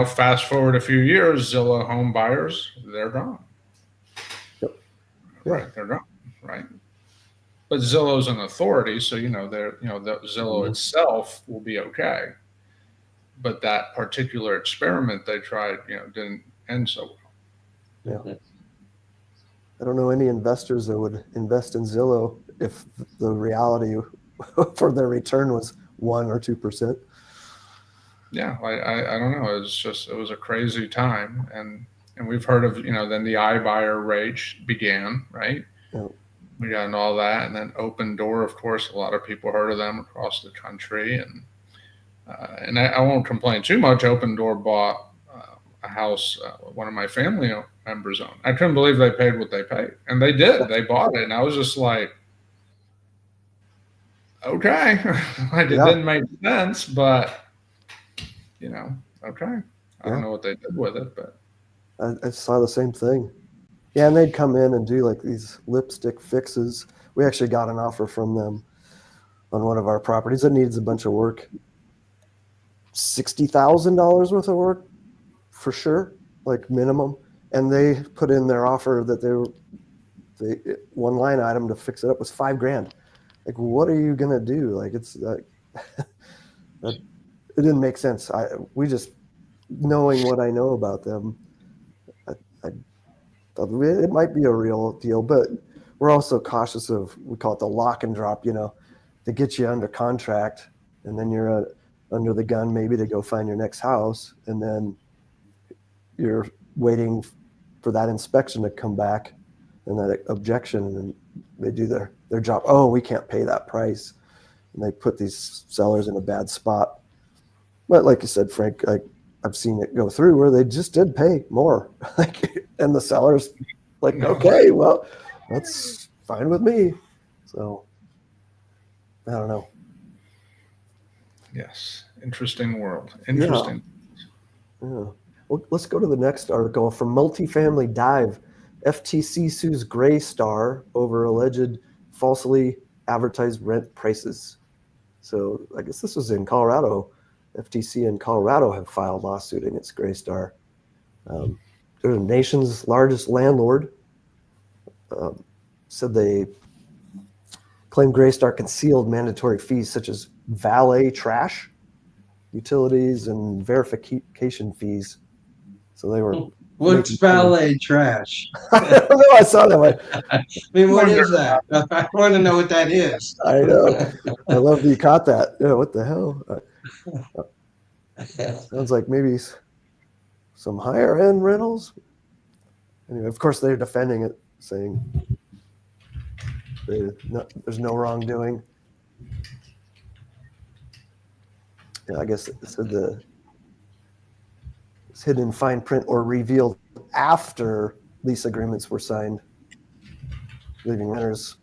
Fast forward a few years, Zillow home buyers, they're gone.
Yep.
Right, they're gone, right? but Zillow's an authority, so the Zillow
Mhm.
itself will be okay. But that particular experiment they tried, didn't end so well.
Yeah. I don't know any investors that would invest in Zillow if the reality for their return was 1 or 2%.
Yeah, I don't know. It was a crazy time, and we've heard of then the iBuyer rage began, right?
Yeah.
We got all that, and then Open Door, of course, a lot of people heard of them across the country, and I won't complain too much. Open Door bought a house one of my family members owned. I couldn't believe they paid what they paid, and they did. They bought it, and I was just like, okay, like it
Yeah.
didn't make sense, but okay. I
Yeah.
don't know what they did with it, but
I saw the same thing. Yeah, and they'd come in and do like these lipstick fixes. We actually got an offer from them on one of our properties that needs a bunch of work. $60,000 worth of work for sure, like minimum. And they put in their offer that they one line item to fix it up was $5,000. Like, what are you gonna do? Like, it's like it didn't make sense. We just knowing what I know about them, I thought it might be a real deal, but we're also cautious of, we call it the lock and drop, to get you under contract, and then you're under the gun maybe to go find your next house, and then you're waiting for that inspection to come back and that objection, and they do their job. Oh, we can't pay that price, and they put these sellers in a bad spot. But like you said, Frank, I've seen it go through where they just did pay more, and the sellers like, okay, well, that's fine with me. So I don't know.
yes, interesting world. Interesting.
Yeah. Well, let's go to the next article from Multifamily Dive. FTC sues Greystar over alleged falsely advertised rent prices. So I guess this was in Colorado. FTC in Colorado have filed lawsuit against Greystar. They're the nation's largest landlord. Said they claim Greystar concealed mandatory fees such as valet trash, utilities, and verification fees. So they were.
What's valet trash?
I don't know. I saw that one.
I mean, what is that? I want to know what that is.
I know. I love that you caught that. Yeah, what the hell? Sounds like maybe some higher end rentals. Anyway, of course, they're defending it, saying there's no wrongdoing. Yeah, I guess it said it's hidden in fine print or revealed after lease agreements were signed, leaving renters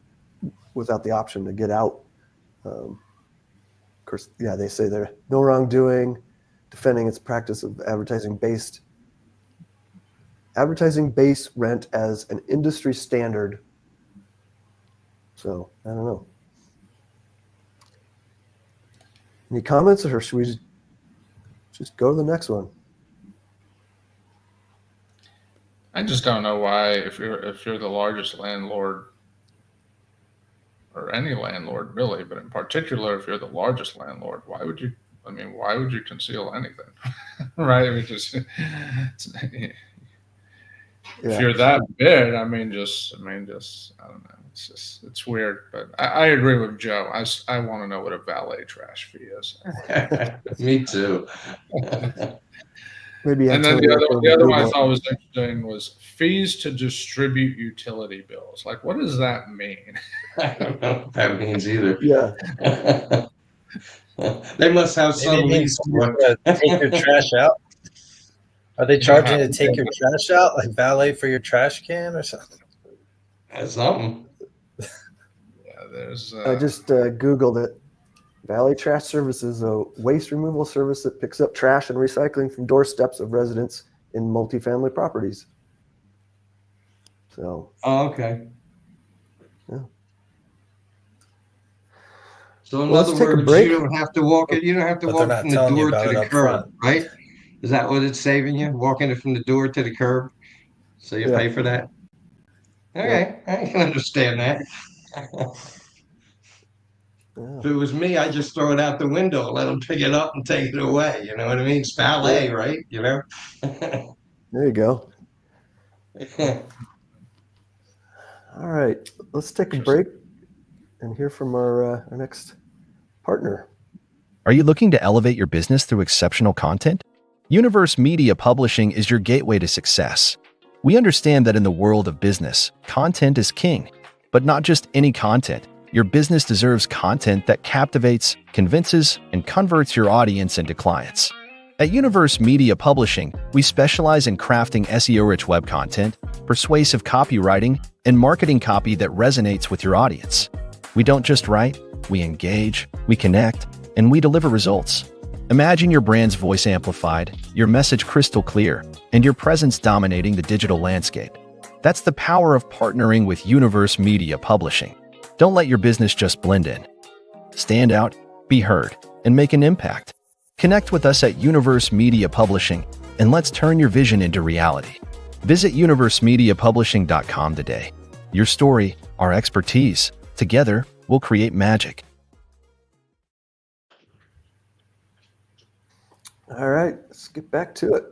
without the option to get out. Of course, yeah, they say there's no wrongdoing, defending its practice of advertising base rent as an industry standard. So I don't know. Any comments, or should we just go to the next one?
I just don't know why, if you're the largest landlord, or any landlord really, but in particular if you're the largest landlord, why would you conceal anything? Right? I mean, if you're that big, I don't know. It's weird, but I agree with Joe. I want to know what a valet trash fee is.
Me too.
Maybe.
And then the other one I thought was interesting was fees to distribute utility bills. Like, what does that mean?
I don't know what that means either.
Yeah.
They must have some lease.
Take your trash out. Are they charging you to take your trash out, like valet for your trash can or something?
That's something.
Yeah, there's.
I just Googled it. Valet Trash Services, a waste removal service that picks up trash and recycling from doorsteps of residents in multifamily properties. So.
Oh, okay.
Yeah.
So in
Well,
other
let's take a
words,
break.
you don't have to walk it. You don't have to
But
walk
they're
from
not
the
telling you
door
about
to
it
the
up
curb,
front.
right? Is that what it's saving you? Walking it from the door to the curb, so you
Yeah.
pay for that. Okay, I can understand that.
Yeah.
If it was me, I'd just throw it out the window, let them pick it up and take it away. You know what I mean? It's ballet, right? You know?
There you go. All right, let's take a break and hear from our next partner.
Are you looking to elevate your business through exceptional content? Universe Media Publishing is your gateway to success. We understand that in the world of business, content is king, but not just any content. Your business deserves content that captivates, convinces, and converts your audience into clients. At Universe Media Publishing, we specialize in crafting SEO-rich web content, persuasive copywriting, and marketing copy that resonates with your audience. We don't just write, we engage, we connect, and we deliver results. Imagine your brand's voice amplified, your message crystal clear, and your presence dominating the digital landscape. That's the power of partnering with Universe Media Publishing. Don't let your business just blend in. Stand out, be heard, and make an impact. Connect with us at Universe Media Publishing, and let's turn your vision into reality. Visit universemediapublishing.com today. Your story, our expertise. Together, we'll create magic.
All right, let's get back to it.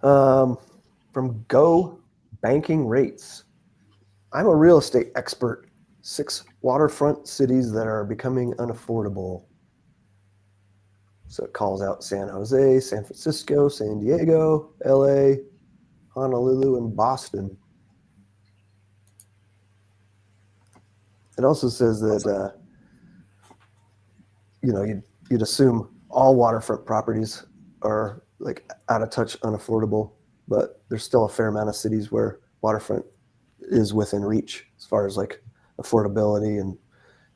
From Go Banking Rates. I'm a real estate expert. 6 waterfront cities that are becoming unaffordable. So it calls out San Jose, San Francisco, San Diego, LA, Honolulu, and Boston. It also says that, you'd assume all waterfront properties are like out of touch, unaffordable, but there's still a fair amount of cities where waterfront is within reach as far as like affordability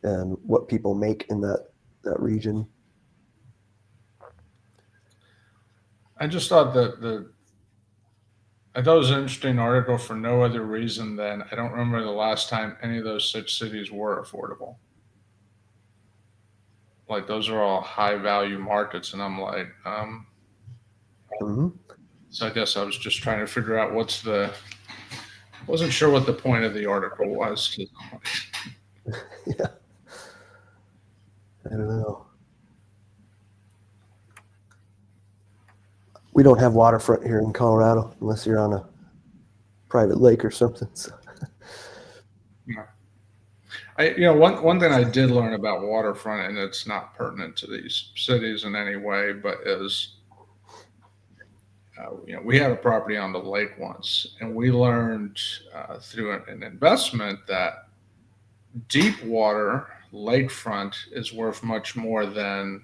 and what people make in that region.
I just thought that I thought it was an interesting article for no other reason than I don't remember the last time any of those 6 cities were affordable. Like those are all high value markets, and I'm like, So I guess I was just trying to figure out wasn't sure what the point of the article was.
Yeah, I don't know. We don't have waterfront here in Colorado unless you're on a private lake or something. So.
Yeah. One thing I did learn about waterfront, and it's not pertinent to these cities in any way, but is, we had a property on the lake once, and we learned through an investment that deep water lakefront is worth much more than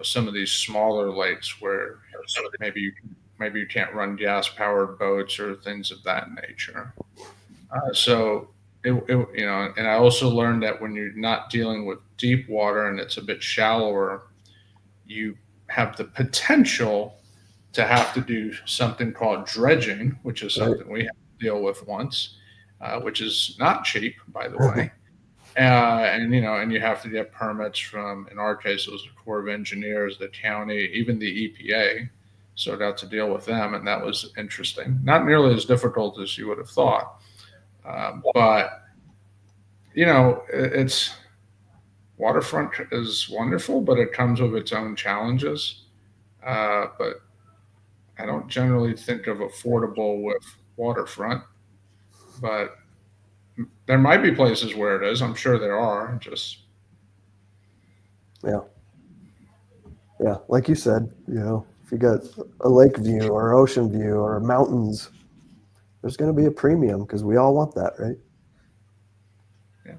some of these smaller lakes where maybe you can't run gas powered boats or things of that nature. So and I also learned that when you're not dealing with deep water and it's a bit shallower, you have the potential to have to do something called dredging, which is something we had to deal with once, which is not cheap, by the way. And you have to get permits from, in our case, it was the Corps of Engineers, the county, even the EPA. So I got to deal with them, and that was interesting. Not nearly as difficult as you would have thought. But it's waterfront is wonderful, but it comes with its own challenges. But I don't generally think of affordable with waterfront, but there might be places where it is. I'm sure there are.
Yeah, like you said, if you got a lake view or ocean view or mountains, there's going to be a premium because we all want that, right?
Yeah.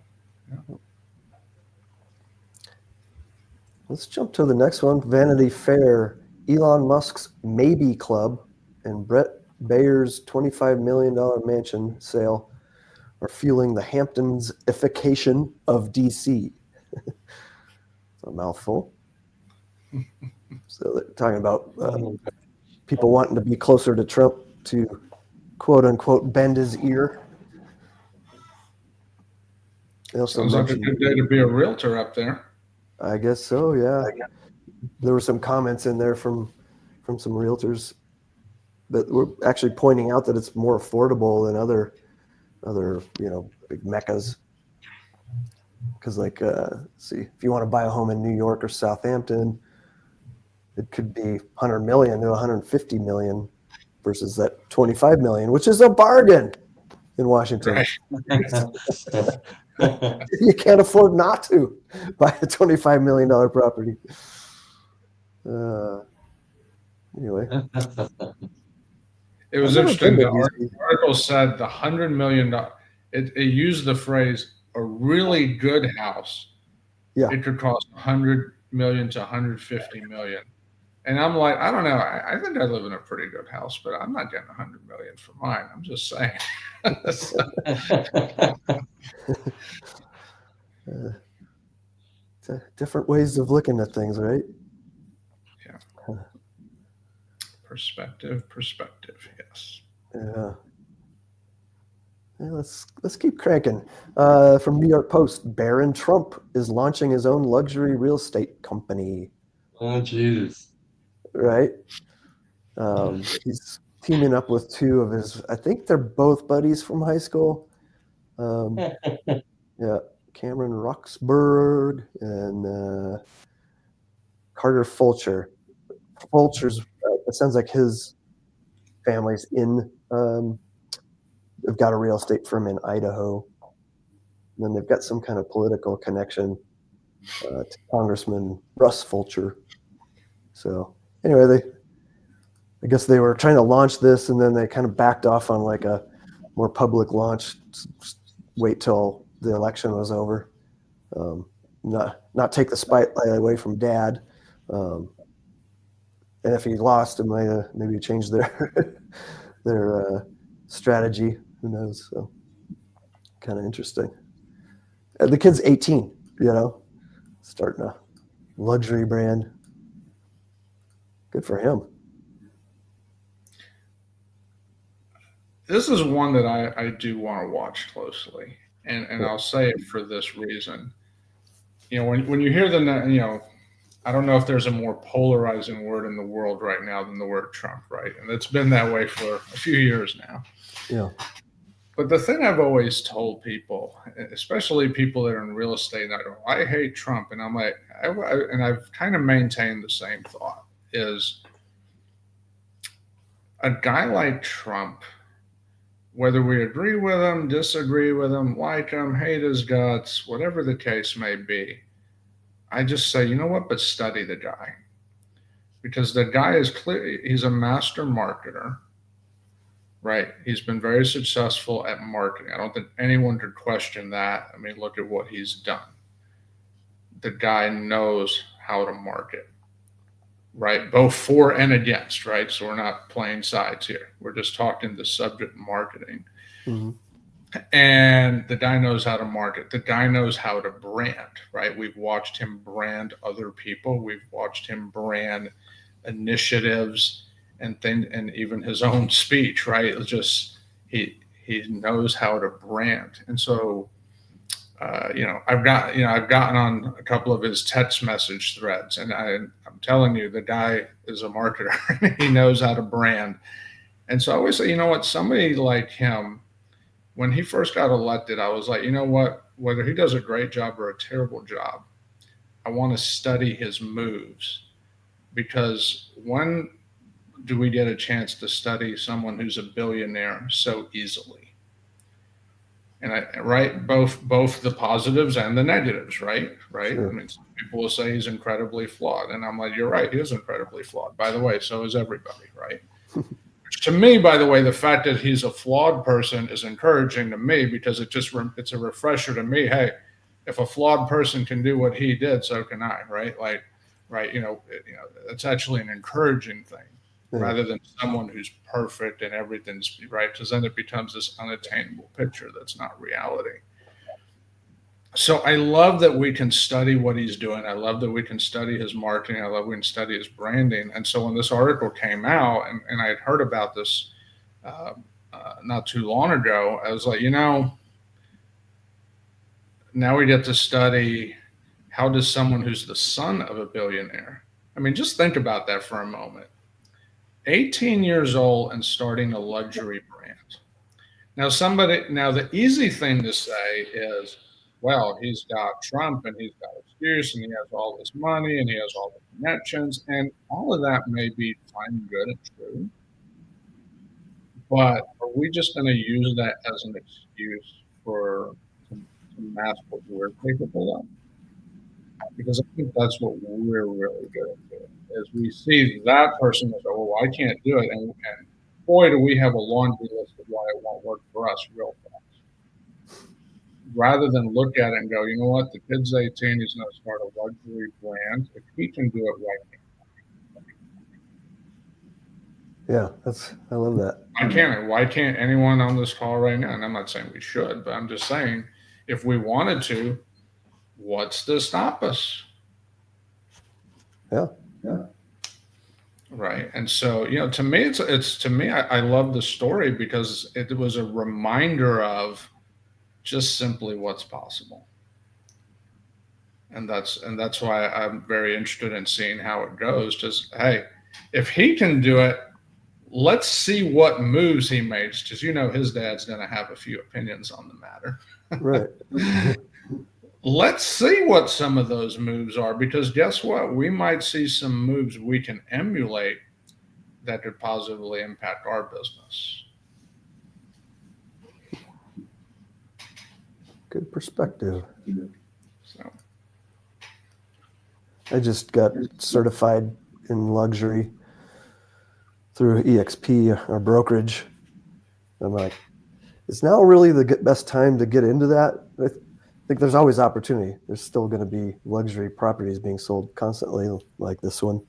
Let's jump to the next one. Vanity Fair, Elon Musk's Maybe Club and Brett Bayer's $25 million mansion sale are fueling the Hamptons-ification of DC. It's a mouthful. So they're talking about people wanting to be closer to Trump to quote unquote bend his ear.
Sounds like a good day to be a realtor up there.
I guess so, yeah. There were some comments in there from some realtors that were actually pointing out that it's more affordable than other big meccas. Because see, if you want to buy a home in New York or Southampton, it could be 100 million to 150 million versus that 25 million, which is a bargain in Washington.
Right.
You can't afford not to buy a $25 million property. Anyway,
It was
I've never
interesting.
been
The
to DC.
article said the $100 million, it used the phrase, a really good house.
Yeah.
It could cost 100 million to 150 million. And I'm like, I don't know. I think I live in a pretty good house, but I'm not getting 100 million for mine. I'm just saying.
Different ways of looking at things, right?
Perspective. Yes.
Yeah. Let's keep cranking. From New York Post, Barron Trump is launching his own luxury real estate company.
Oh, Jesus.
Right? He's teaming up with two of his, I think they're both buddies from high school. Yeah, Cameron Roxburgh and Carter Fulcher. Fulcher's, it sounds like his family's in, they've got a real estate firm in Idaho. And then they've got some kind of political connection to Congressman Russ Fulcher. So anyway, I guess they were trying to launch this, and then they kind of backed off on like a more public launch. Wait till the election was over. Not take the spotlight away from Dad. And if he lost, it might maybe change their strategy. Who knows? So kind of interesting. The kid's 18. Starting a luxury brand. Good for him.
This is one that I do want to watch closely, and I'll say it for this reason. When you hear I don't know if there's a more polarizing word in the world right now than the word Trump, right? And it's been that way for a few years now.
Yeah.
But the thing I've always told people, especially people that are in real estate, and I hate Trump, and I'm like, and I've kind of maintained the same thought, is a guy like Trump, whether we agree with him, disagree with him, like him, hate his guts, whatever the case may be, I just say, you know what, but study the guy. Because the guy is clear, he's a master marketer, right? He's been very successful at marketing. I don't think anyone could question that. I mean, look at what he's done. The guy knows how to market, right? Both for and against, right? So we're not playing sides here. We're just talking the subject marketing.
Mm-hmm.
And the guy knows how to market. The guy knows how to brand, right? We've watched him brand other people. We've watched him brand initiatives and things, and even his own speech, right? It's just he knows how to brand. And so, I've gotten on a couple of his text message threads, and I'm telling you, the guy is a marketer. He knows how to brand. And so I always say, you know what, somebody like him, when he first got elected, I was like, you know what, whether he does a great job or a terrible job, I want to study his moves, because when do we get a chance to study someone who's a billionaire so easily? And both the positives and the negatives, right?
Sure.
I mean, some people will say he's incredibly flawed, and I'm like, you're right, he is incredibly flawed. By the way, so is everybody, right? To me, by the way, the fact that he's a flawed person is encouraging to me, because it's a refresher to me. Hey, if a flawed person can do what he did, so can I, right? It's actually an encouraging thing, rather than someone who's perfect and everything's right, because then it becomes this unattainable picture that's not reality. So I love that we can study what he's doing. I love that we can study his marketing. I love we can study his branding. And so when this article came out, and I had heard about this not too long ago, I was like, now we get to study, how does someone who's the son of a billionaire, I mean, just think about that for a moment. 18 years old and starting a luxury brand. Now the easy thing to say is, well, he's got Trump and he's got excuse and he has all this money and he has all the connections, and all of that may be fine and good and true. But are we just going to use that as an excuse to mask what we're capable of? Because I think that's what we're really good at doing, is we see that person and say, well, I can't do it. And boy, do we have a laundry list of why it won't work for us real fast. Rather than look at it and go, you know what, the kid's 18, he's going to start a luxury brand. If he can do it, why can't
Yeah, I love that.
Why can't anyone on this call right now? And I'm not saying we should, but I'm just saying, if we wanted to, what's to stop us?
Yeah.
Right. And so, to me, I love the story because it was a reminder of just simply what's possible. And that's why I'm very interested in seeing how it goes. Just, hey, if he can do it, let's see what moves he makes, because his dad's going to have a few opinions on the matter.
Right.
Let's see what some of those moves are, because guess what? We might see some moves we can emulate that could positively impact our business.
Good perspective.
So
I just got certified in luxury through EXP, our brokerage. I'm like, is now really the best time to get into that? I think there's always opportunity. There's still going to be luxury properties being sold constantly like this one.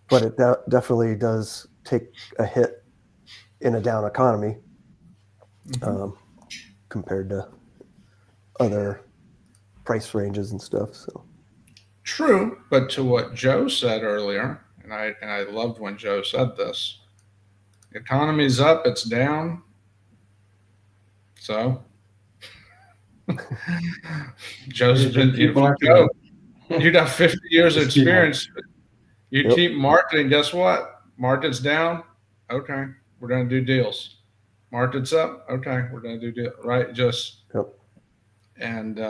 But it definitely does take a hit in a down economy compared to other price ranges and stuff. So
true, but to what Joe said earlier, and I loved when Joe said this: the economy's up, it's down. So Joe's been Joe, you got 50 years of experience. You keep marketing, guess what? Market's down. Okay, we're going to do deals. Market's up. Okay, we're going to do deals. Right? Just and the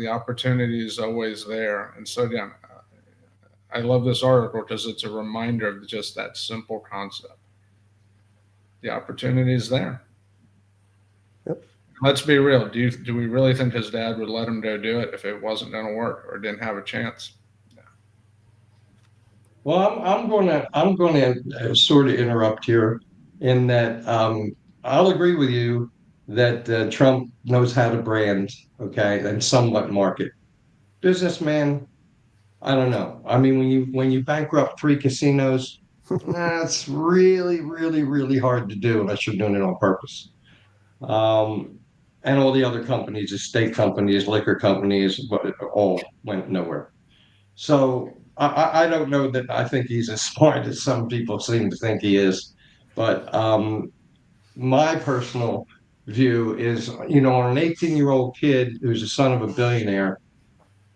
opportunity is always there. And so again, I love this article because it's a reminder of just that simple concept. The opportunity is there.
Yep.
Let's be real. Do we really think his dad would let him go do it if it wasn't going to work or didn't have a chance? No.
Well, I'm going to sort of interrupt here in that I'll agree with you that Trump knows how to brand, okay, and somewhat market. Businessman, I don't know. I mean, when you bankrupt 3 casinos, that's really, really, really hard to do unless you're doing it on purpose. And all the other companies, estate companies, liquor companies, all went nowhere. So I don't know that I think he's as smart as some people seem to think he is. But my personal view is, on an 18-year-old kid who's the son of a billionaire,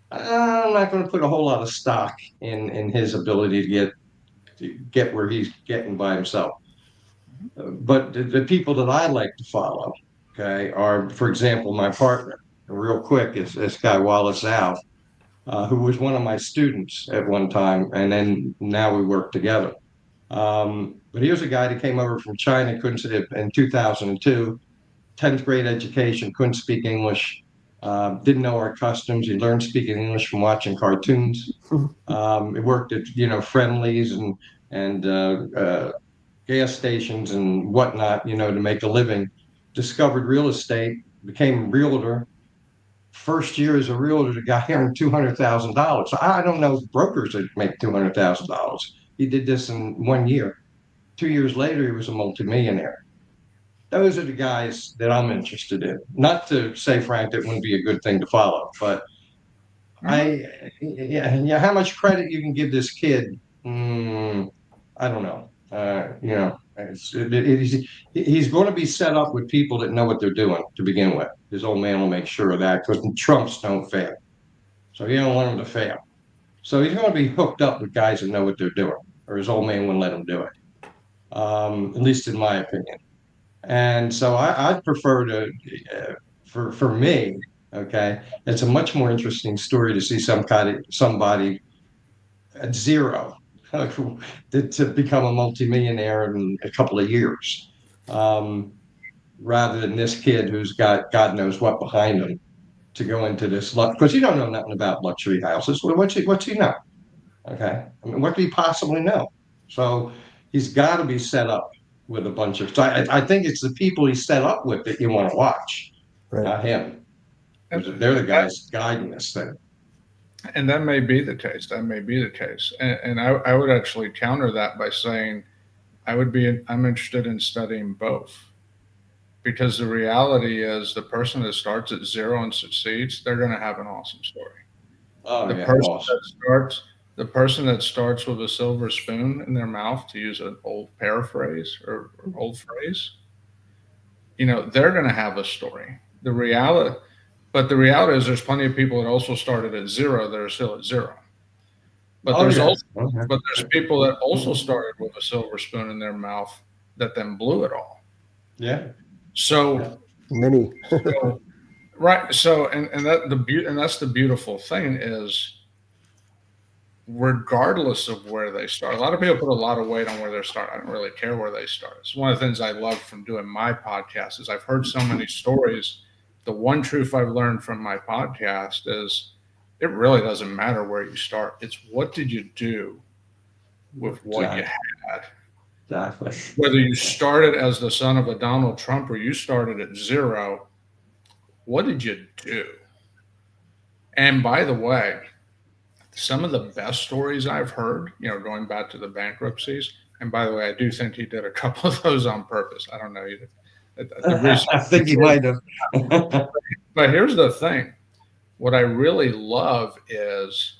I'm not going to put a whole lot of stock in his ability to get where he's getting by himself. But the people that I like to follow, okay, are, for example, my partner. Real quick, is this guy Wallace Zhao, who was one of my students at one time, and then now we work together. But he was a guy that came over from China, in 2002, 10th grade education, couldn't speak English, didn't know our customs. He learned speaking English from watching cartoons. He worked at Friendlies and gas stations and whatnot, to make a living. Discovered real estate, became a realtor. First year as a realtor, the guy earned $200,000. So I don't know brokers that make $200,000. He did this in 1 year. 2 years later, he was a multimillionaire. Those are the guys that I'm interested in. Not to say, Frank, that wouldn't be a good thing to follow, but how much credit you can give this kid, I don't know. He's going to be set up with people that know what they're doing to begin with. His old man will make sure of that, because Trumps don't fail. So he don't want him to fail. So he's going to be hooked up with guys that know what they're doing, or his old man wouldn't let him do it, at least in my opinion. And so I'd prefer to for me, okay, it's a much more interesting story to see somebody at zero to become a multimillionaire in a couple of years, rather than this kid who's got God knows what behind him to go into this because you don't know nothing about luxury houses. What's he know? Okay, I mean, what could he possibly know? So he's got to be set up with a bunch of. So I think it's the people he's set up with that you want to watch,
Right.
not him. They're the guys guiding this thing.
And that may be the case. That may be the case. And I would actually counter that by saying I'm interested in studying both. Because the reality is the person that starts at zero and succeeds, they're going to have an awesome story.
Oh,
The
yeah,
person
awesome.
the person that starts with a silver spoon in their mouth, to use an old paraphrase or old phrase, they're going to have a story. The reality is there's plenty of people that also started at zero that are still at zero. But there's people that also started with a silver spoon in their mouth that then blew it all.
Yeah.
So many.
Right. So and that's the beautiful thing is, regardless of where they start, a lot of people put a lot of weight on where they start. I don't really care where they start. It's one of the things I love from doing my podcast is I've heard so many stories. The one truth I've learned from my podcast is it really doesn't matter where you start. It's what did you do with what you had.
Exactly.
Whether you started as the son of a Donald Trump or you started at zero, what did you do? And by the way, some of the best stories I've heard, going back to the bankruptcies, and by the way, I do think he did a couple of those on purpose. I don't know.
I think he might have.
But here's the thing. What I really love is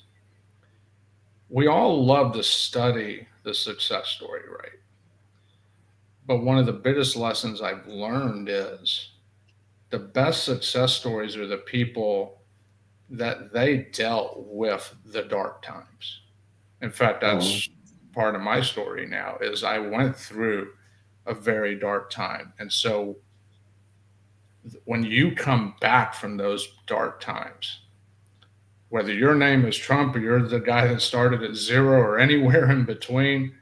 we all love to study the success story, right? But one of the biggest lessons I've learned is the best success stories are the people that they dealt with the dark times. In fact, that's part of my story now is I went through a very dark time. And so when you come back from those dark times, whether your name is Trump or you're the guy that started at zero or anywhere in between,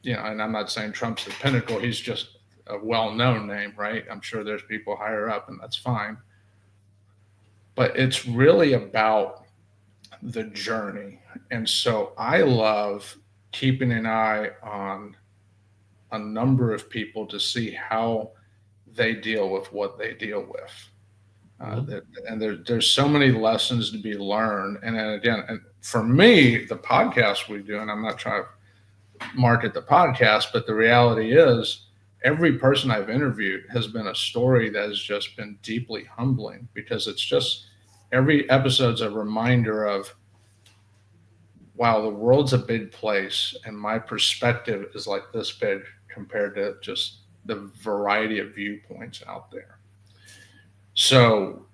and I'm not saying Trump's the pinnacle, he's just a well-known name, right? I'm sure there's people higher up and that's fine. But it's really about the journey. And so I love keeping an eye on a number of people to see how they deal with what they deal with. And there's so many lessons to be learned. And then again, for me, the podcast we do, and I'm not trying to market the podcast, but the reality is every person I've interviewed has been a story that has just been deeply humbling because it's just every episode's a reminder of, wow, the world's a big place and my perspective is like this big compared to just the variety of viewpoints out there. So,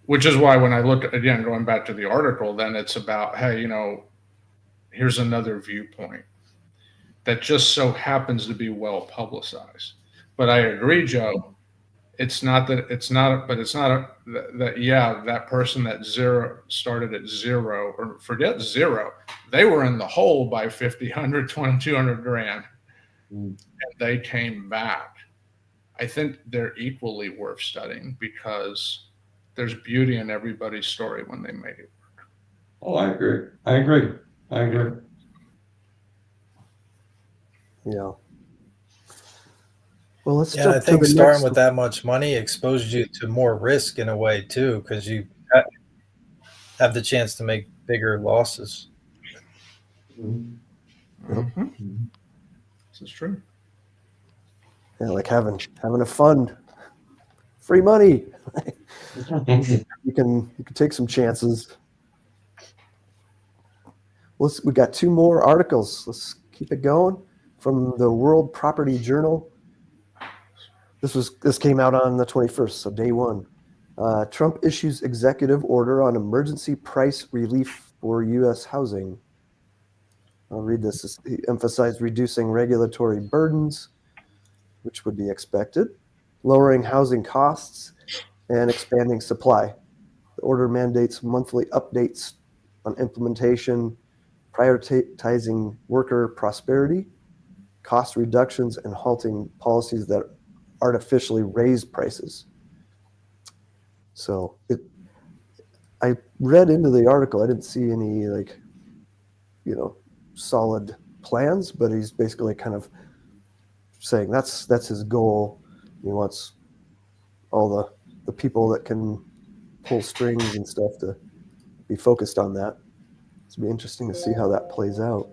which is why when I look, again, going back to the article, then it's about, hey, here's another viewpoint that just so happens to be well publicized. But I agree, Joe, that person that started at zero, or forget zero, they were in the hole by 50, 100, 20, 200 grand, and they came back. I think they're equally worth studying because there's beauty in everybody's story when they made it work.
Oh, I agree.
Yeah. Well, let's
I think starting with that much money exposed you to more risk in a way too, because you have the chance to make bigger losses.
Mm-hmm. This is true.
Yeah, like having a fund, free money. you can take some chances. We got two more articles. Let's keep it going from the World Property Journal. This came out on the 21st, so day one. Trump issues executive order on emergency price relief for U.S. housing. I'll read this. He emphasized reducing regulatory burdens, which would be expected, lowering housing costs, and expanding supply. The order mandates monthly updates on implementation, prioritizing worker prosperity, cost reductions, and halting policies that artificially raise prices. So I read into the article. I didn't see any solid plans, but he's basically kind of saying that's his goal. He wants all the people that can pull strings and stuff to be focused on that. It's be interesting to see how that plays out.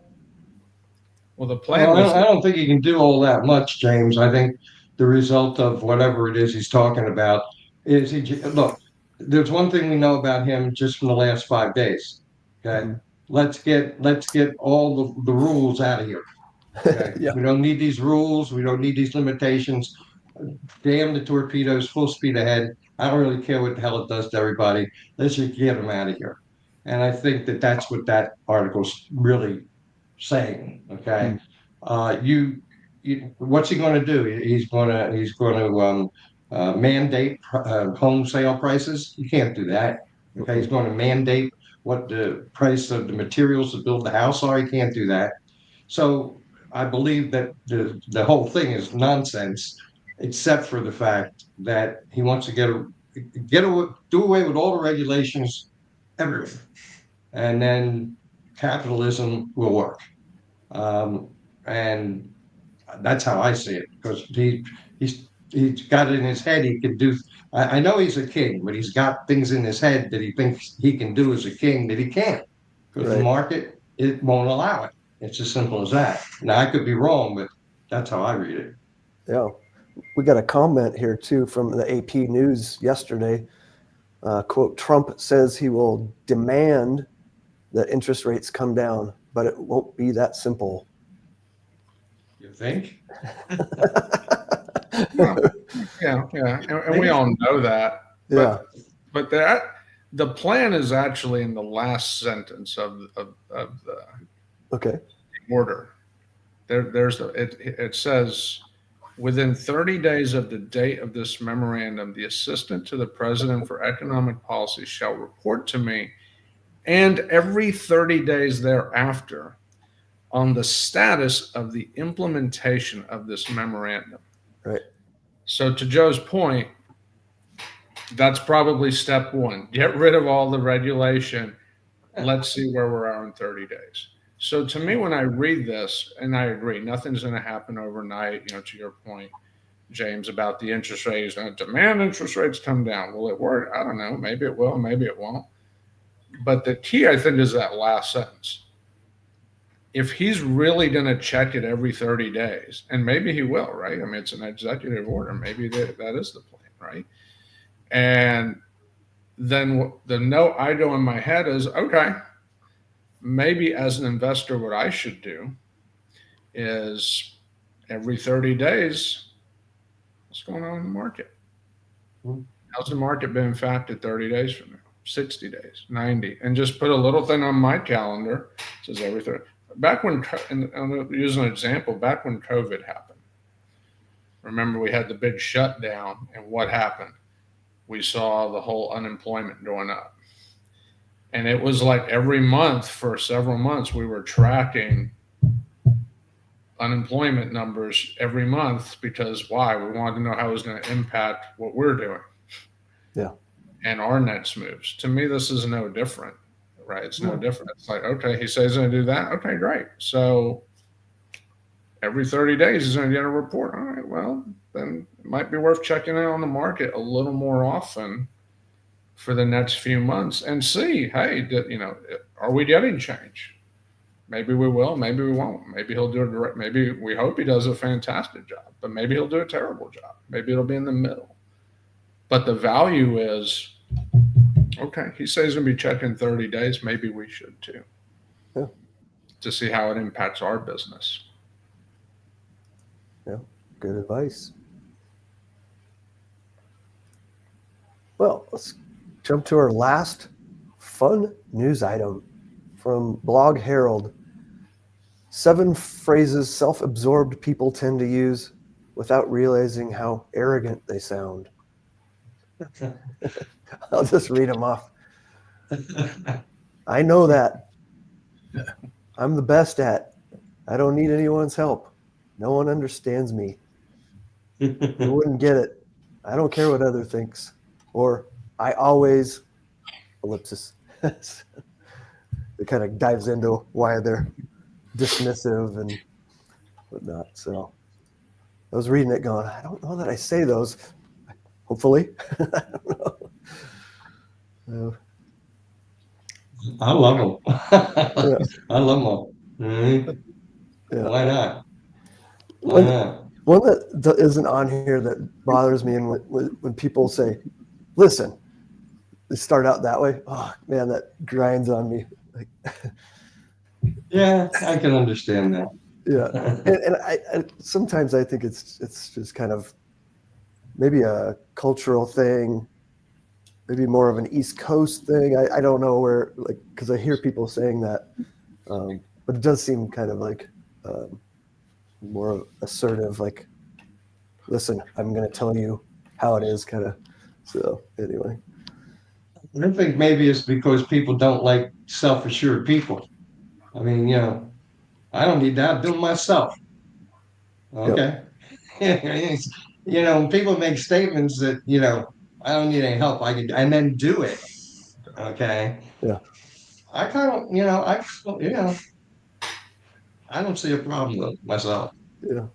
Well, the plan
I don't think he can do all that much, James. I think the result of whatever it is he's talking about is look. There's one thing we know about him just from the last 5 days. Okay, let's get all the rules out of here. Okay,
Yeah.
we don't need these rules. We don't need these limitations. Damn the torpedoes, full speed ahead. I don't really care what the hell it does to everybody. Let's just get them out of here. And I think that that's what that article's really saying. Okay, what's he going to do? He's going to mandate home sale prices. You can't do that. Okay, he's going to mandate what the price of the materials to build the house are. He can't do that. So I believe that the whole thing is nonsense, except for the fact that he wants to do away with all the regulations everywhere, and then capitalism will work. And that's how I see it, because he's got it in his head he can do. I know he's a king, but he's got things in his head that he thinks he can do as a king that he can't, because the market, it won't allow it. It's as simple as that. Now, I could be wrong, but that's how I read it.
Yeah. We got a comment here, too, from the AP News yesterday. Quote, Trump says he will demand that interest rates come down, but it won't be that simple.
You think?
Yeah. And we all know that. But the plan is actually in the last sentence of the order. It says, within 30 days of the date of this memorandum, the assistant to the president for economic policy shall report to me, and every 30 days thereafter, on the status of the implementation of this memorandum.
Right.
So to Joe's point, that's probably step one. Get rid of all the regulation. Let's see where we are in 30 days. So to me, when I read this, and I agree, nothing's going to happen overnight, to your point, James, about the interest rates. Demand interest rates come down. Will it work? I don't know. Maybe it will. Maybe it won't. But the key, I think, is that last sentence. If he's really going to check it every 30 days, and maybe he will, right? I mean, it's an executive order. Maybe that is the plan, right? And then the note I go in my head is, okay, maybe as an investor, what I should do is every 30 days, what's going on in the market? How's the market been impacted 30 days from now, 60 days, 90? And just put a little thing on my calendar. It says every 30. Back when, and I'm going to use an example, back when COVID happened, remember we had the big shutdown, and what happened? We saw the whole unemployment going up. And it was like every month for several months, we were tracking unemployment numbers every month, because why? We wanted to know how it was going to impact what we're doing.
Yeah.
And our next moves. To me, this is no different, right? It's no different. It's like, okay, he says he's going to do that. Okay, great. So every 30 days, he's going to get a report. All right, well, then it might be worth checking in on the market a little more often for the next few months and see, hey, are we getting change? Maybe we will, maybe we won't. Maybe he'll do it. Maybe we hope he does a fantastic job, but maybe he'll do a terrible job. Maybe it'll be in the middle. But the value is, okay, he says he's going to be checking 30 days. Maybe we should too.
Yeah.
To see how it impacts our business.
Yeah, good advice. Well, let's jump to our last fun news item from Blog Herald. 7 phrases self-absorbed people tend to use without realizing how arrogant they sound. I'll just read them off. I know that. I'm the best at. I don't need anyone's help. No one understands me. You wouldn't get it. I don't care what other thinks. Or I always ellipsis. It kind of dives into why they're dismissive and whatnot. So I was reading it going, I don't know that I say those. Hopefully. I don't know.
I love them.
Yeah.
I love them.
Yeah.
Why not? Why not?
One that isn't on here that bothers me, and when people say, listen, they start out that way. Oh man, that grinds on me. Like,
Yeah, I can understand that.
yeah, and I sometimes I think it's just kind of maybe a cultural thing, maybe more of an East Coast thing. I don't know where, like, because I hear people saying that, but it does seem kind of like more assertive, like, listen, I'm going to tell you how it is, kind of. So anyway.
I think maybe it's because people don't like self-assured people. I mean, I don't need that. I'll do it myself. Okay. When people make statements that, I don't need any help, I can, and then do it. Okay.
Yeah.
I kind of, I don't see a problem with it myself.
Yeah.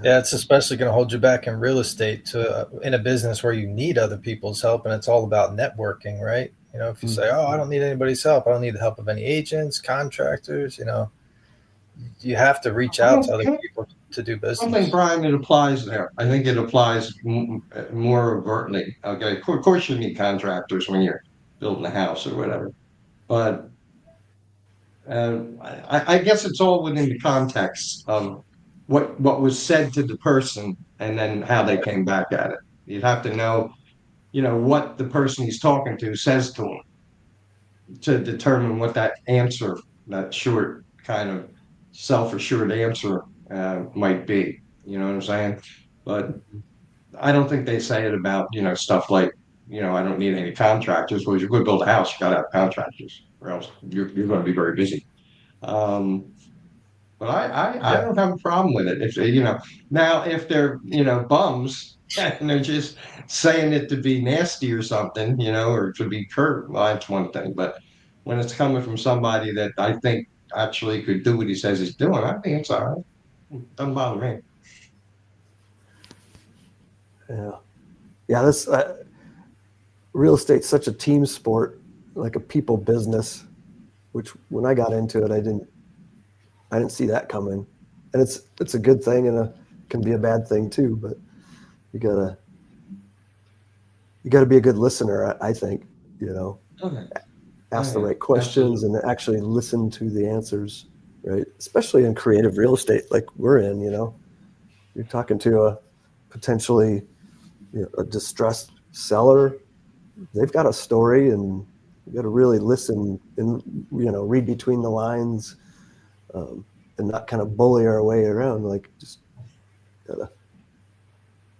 Yeah, it's especially going to hold you back in real estate in a business where you need other people's help, and it's all about networking, right? If you say, "Oh, I don't need anybody's help. I don't need the help of any agents, contractors," you have to reach out to other people to do
I
business.
think, Brian, it applies there. I think it applies more overtly. Okay, of course you need contractors when you're building a house or whatever, but I guess it's all within the context of what was said to the person and then how they came back at it. You'd have to know, what the person he's talking to says to him to determine what that answer, that short kind of self-assured answer might be. You know what I'm saying? But I don't think they say it about, stuff like, I don't need any contractors. Well, if you're going to build a house, you got to have contractors, or else you're going to be very busy. But I don't have a problem with it. If now if they're bums and they're just saying it to be nasty or something, or to be curt, well, that's one thing. But when it's coming from somebody that I think actually could do what he says he's doing, I think it's all right. Doesn't bother me.
Yeah. This real estate's such a team sport, like a people business. Which when I got into it, I didn't see that coming, and it's a good thing and can be a bad thing too. But you gotta be a good listener. I think
Okay.
ask the right questions and actually listen to the answers, right? Especially in creative real estate like we're in. You're talking to a potentially a distressed seller. They've got a story, and you got to really listen and read between the lines. And not kind of bully our way around, like just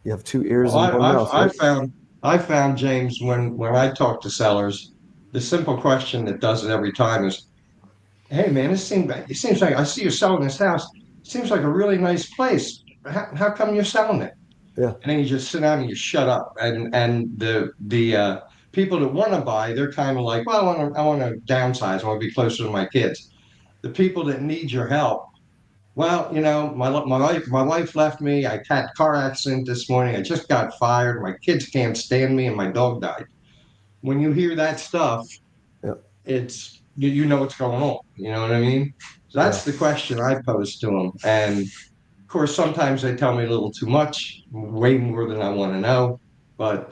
you have two ears and one mouth. Right?
I found James when I talk to sellers, the simple question that does it every time is, "Hey man, it seems like I see you selling this house. It seems like a really nice place. How come you're selling it?"
Yeah.
And then you just sit down and you shut up. And the people that want to buy, they're kind of like, "Well, I want to downsize. I want to be closer to my kids." The people that need your help, well, my wife left me. I had a car accident this morning. I just got fired. My kids can't stand me, and my dog died. When you hear that stuff, it's you know what's going on. You know what I mean? So that's the question I pose to them. And of course, sometimes they tell me a little too much, way more than I want to know. But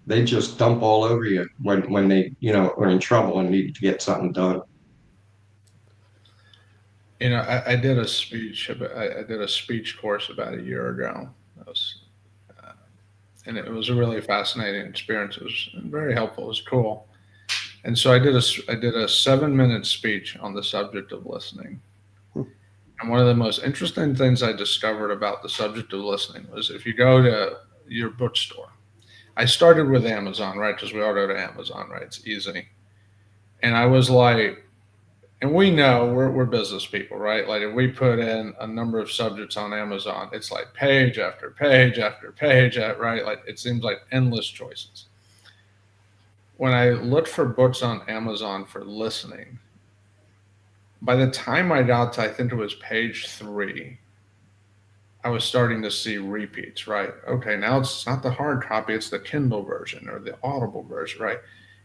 they just dump all over you when they are in trouble and need to get something done.
I did a speech. I did a speech course about a year ago. And it was a really fascinating experience. It was very helpful. It was cool. And so I did a 7-minute speech on the subject of listening. And one of the most interesting things I discovered about the subject of listening was if you go to your bookstore I started with Amazon, right? Because we all go to Amazon, right? It's easy. And I was like, and we know we're business people, right? Like if we put in a number of subjects on Amazon, it's like page after page after page, right? Like it seems like endless choices. When I looked for books on Amazon for listening, by the time I got to, I think it was page 3, I was starting to see repeats, right? Okay, now it's not the hard copy, it's the Kindle version or the Audible version, right?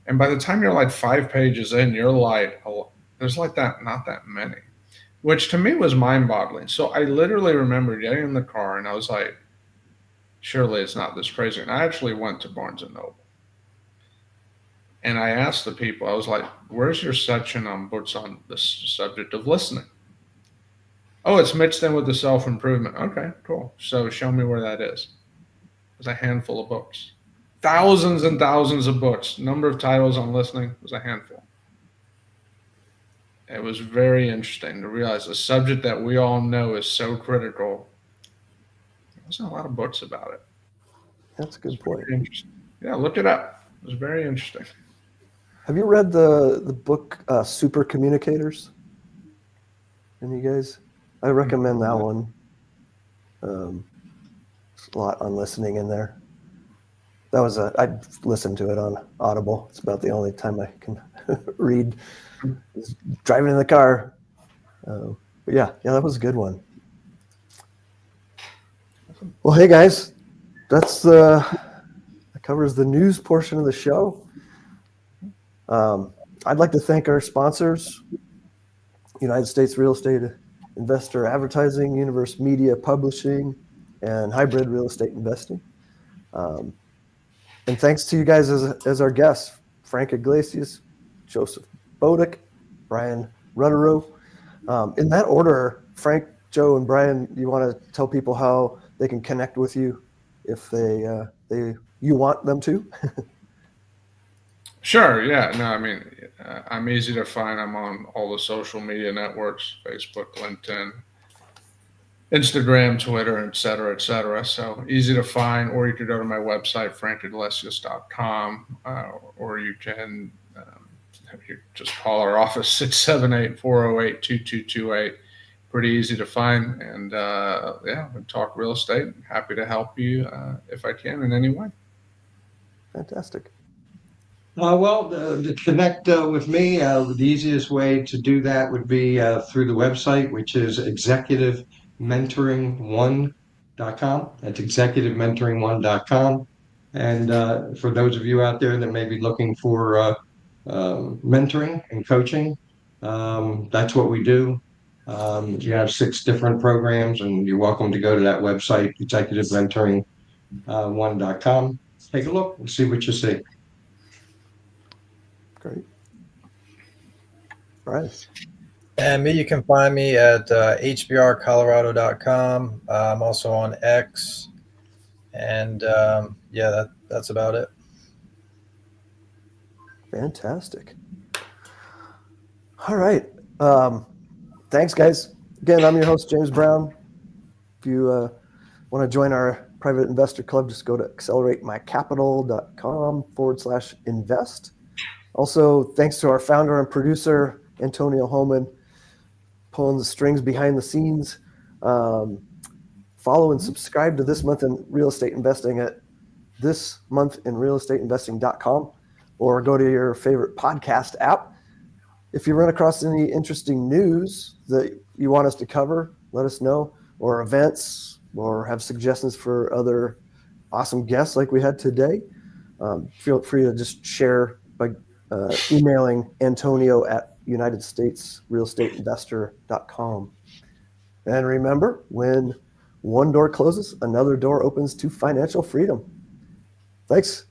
And by the time you're like 5 pages in, you're like, oh, there's like that, not that many, which to me was mind boggling. So I literally remember getting in the car and I was like, surely it's not this crazy. And I actually went to Barnes and Noble. And I asked the people, I was like, where's your section on books on the subject of listening? Oh, it's mixed in with the self-improvement. Okay, cool. So show me where that is. There's a handful of books. Thousands and thousands of books. Number of titles on listening was a handful. It was very interesting to realize a subject that we all know is so critical. There wasn't a lot of books about it.
That's a good point.
Interesting. Yeah, look it up. It was very interesting.
Have you read the book Super Communicators? Any guys? I recommend that one. There's a lot on listening in there. That was I listened to it on Audible. It's about the only time I can read. Driving in the car. But yeah, that was a good one. Well, hey guys, that covers the news portion of the show. I'd like to thank our sponsors, United States Real Estate Investor Advertising, Universe Media Publishing, and Hybrid Real Estate Investing. And thanks to you guys as our guests, Frank Iglesias, Joseph Bodick, Brian Rutterow. In that order, Frank, Joe, and Brian, you want to tell people how they can connect with you if you want them to?
Sure. Yeah. No, I mean, I'm easy to find. I'm on all the social media networks, Facebook, LinkedIn, Instagram, Twitter, et cetera, et cetera. So easy to find, or you could go to my website, frankiglesias.com, or you can you just call our office, 678-408-2228. Pretty easy to find. And yeah, we talk real estate. Happy to help you if I can in any way.
Fantastic.
Well, to connect with me, the easiest way to do that would be through the website, which is executivementoring1.com. That's executivementoring1.com. And for those of you out there that may be looking for mentoring and coaching, that's what we do. You have 6 different programs, and you're welcome to go to that website, executivementoring1.com. Take a look and see what you see.
Great. Right.
And me, you can find me at hbrcolorado.com. I'm also on X. And yeah, that's about it.
Fantastic. All right. Thanks, guys. Again, I'm your host, James Brown. If you want to join our private investor club, just go to acceleratemycapital.com/invest. Also, thanks to our founder and producer, Antonio Holman, pulling the strings behind the scenes. Follow and subscribe to This Month in Real Estate Investing at thismonthinrealestateinvesting.com, or go to your favorite podcast app. If you run across any interesting news that you want us to cover, let us know, or events, or have suggestions for other awesome guests like we had today. Feel free to just share by emailing Antonio at UnitedStatesRealEstateInvestor.com. And remember, when one door closes, another door opens to financial freedom. Thanks.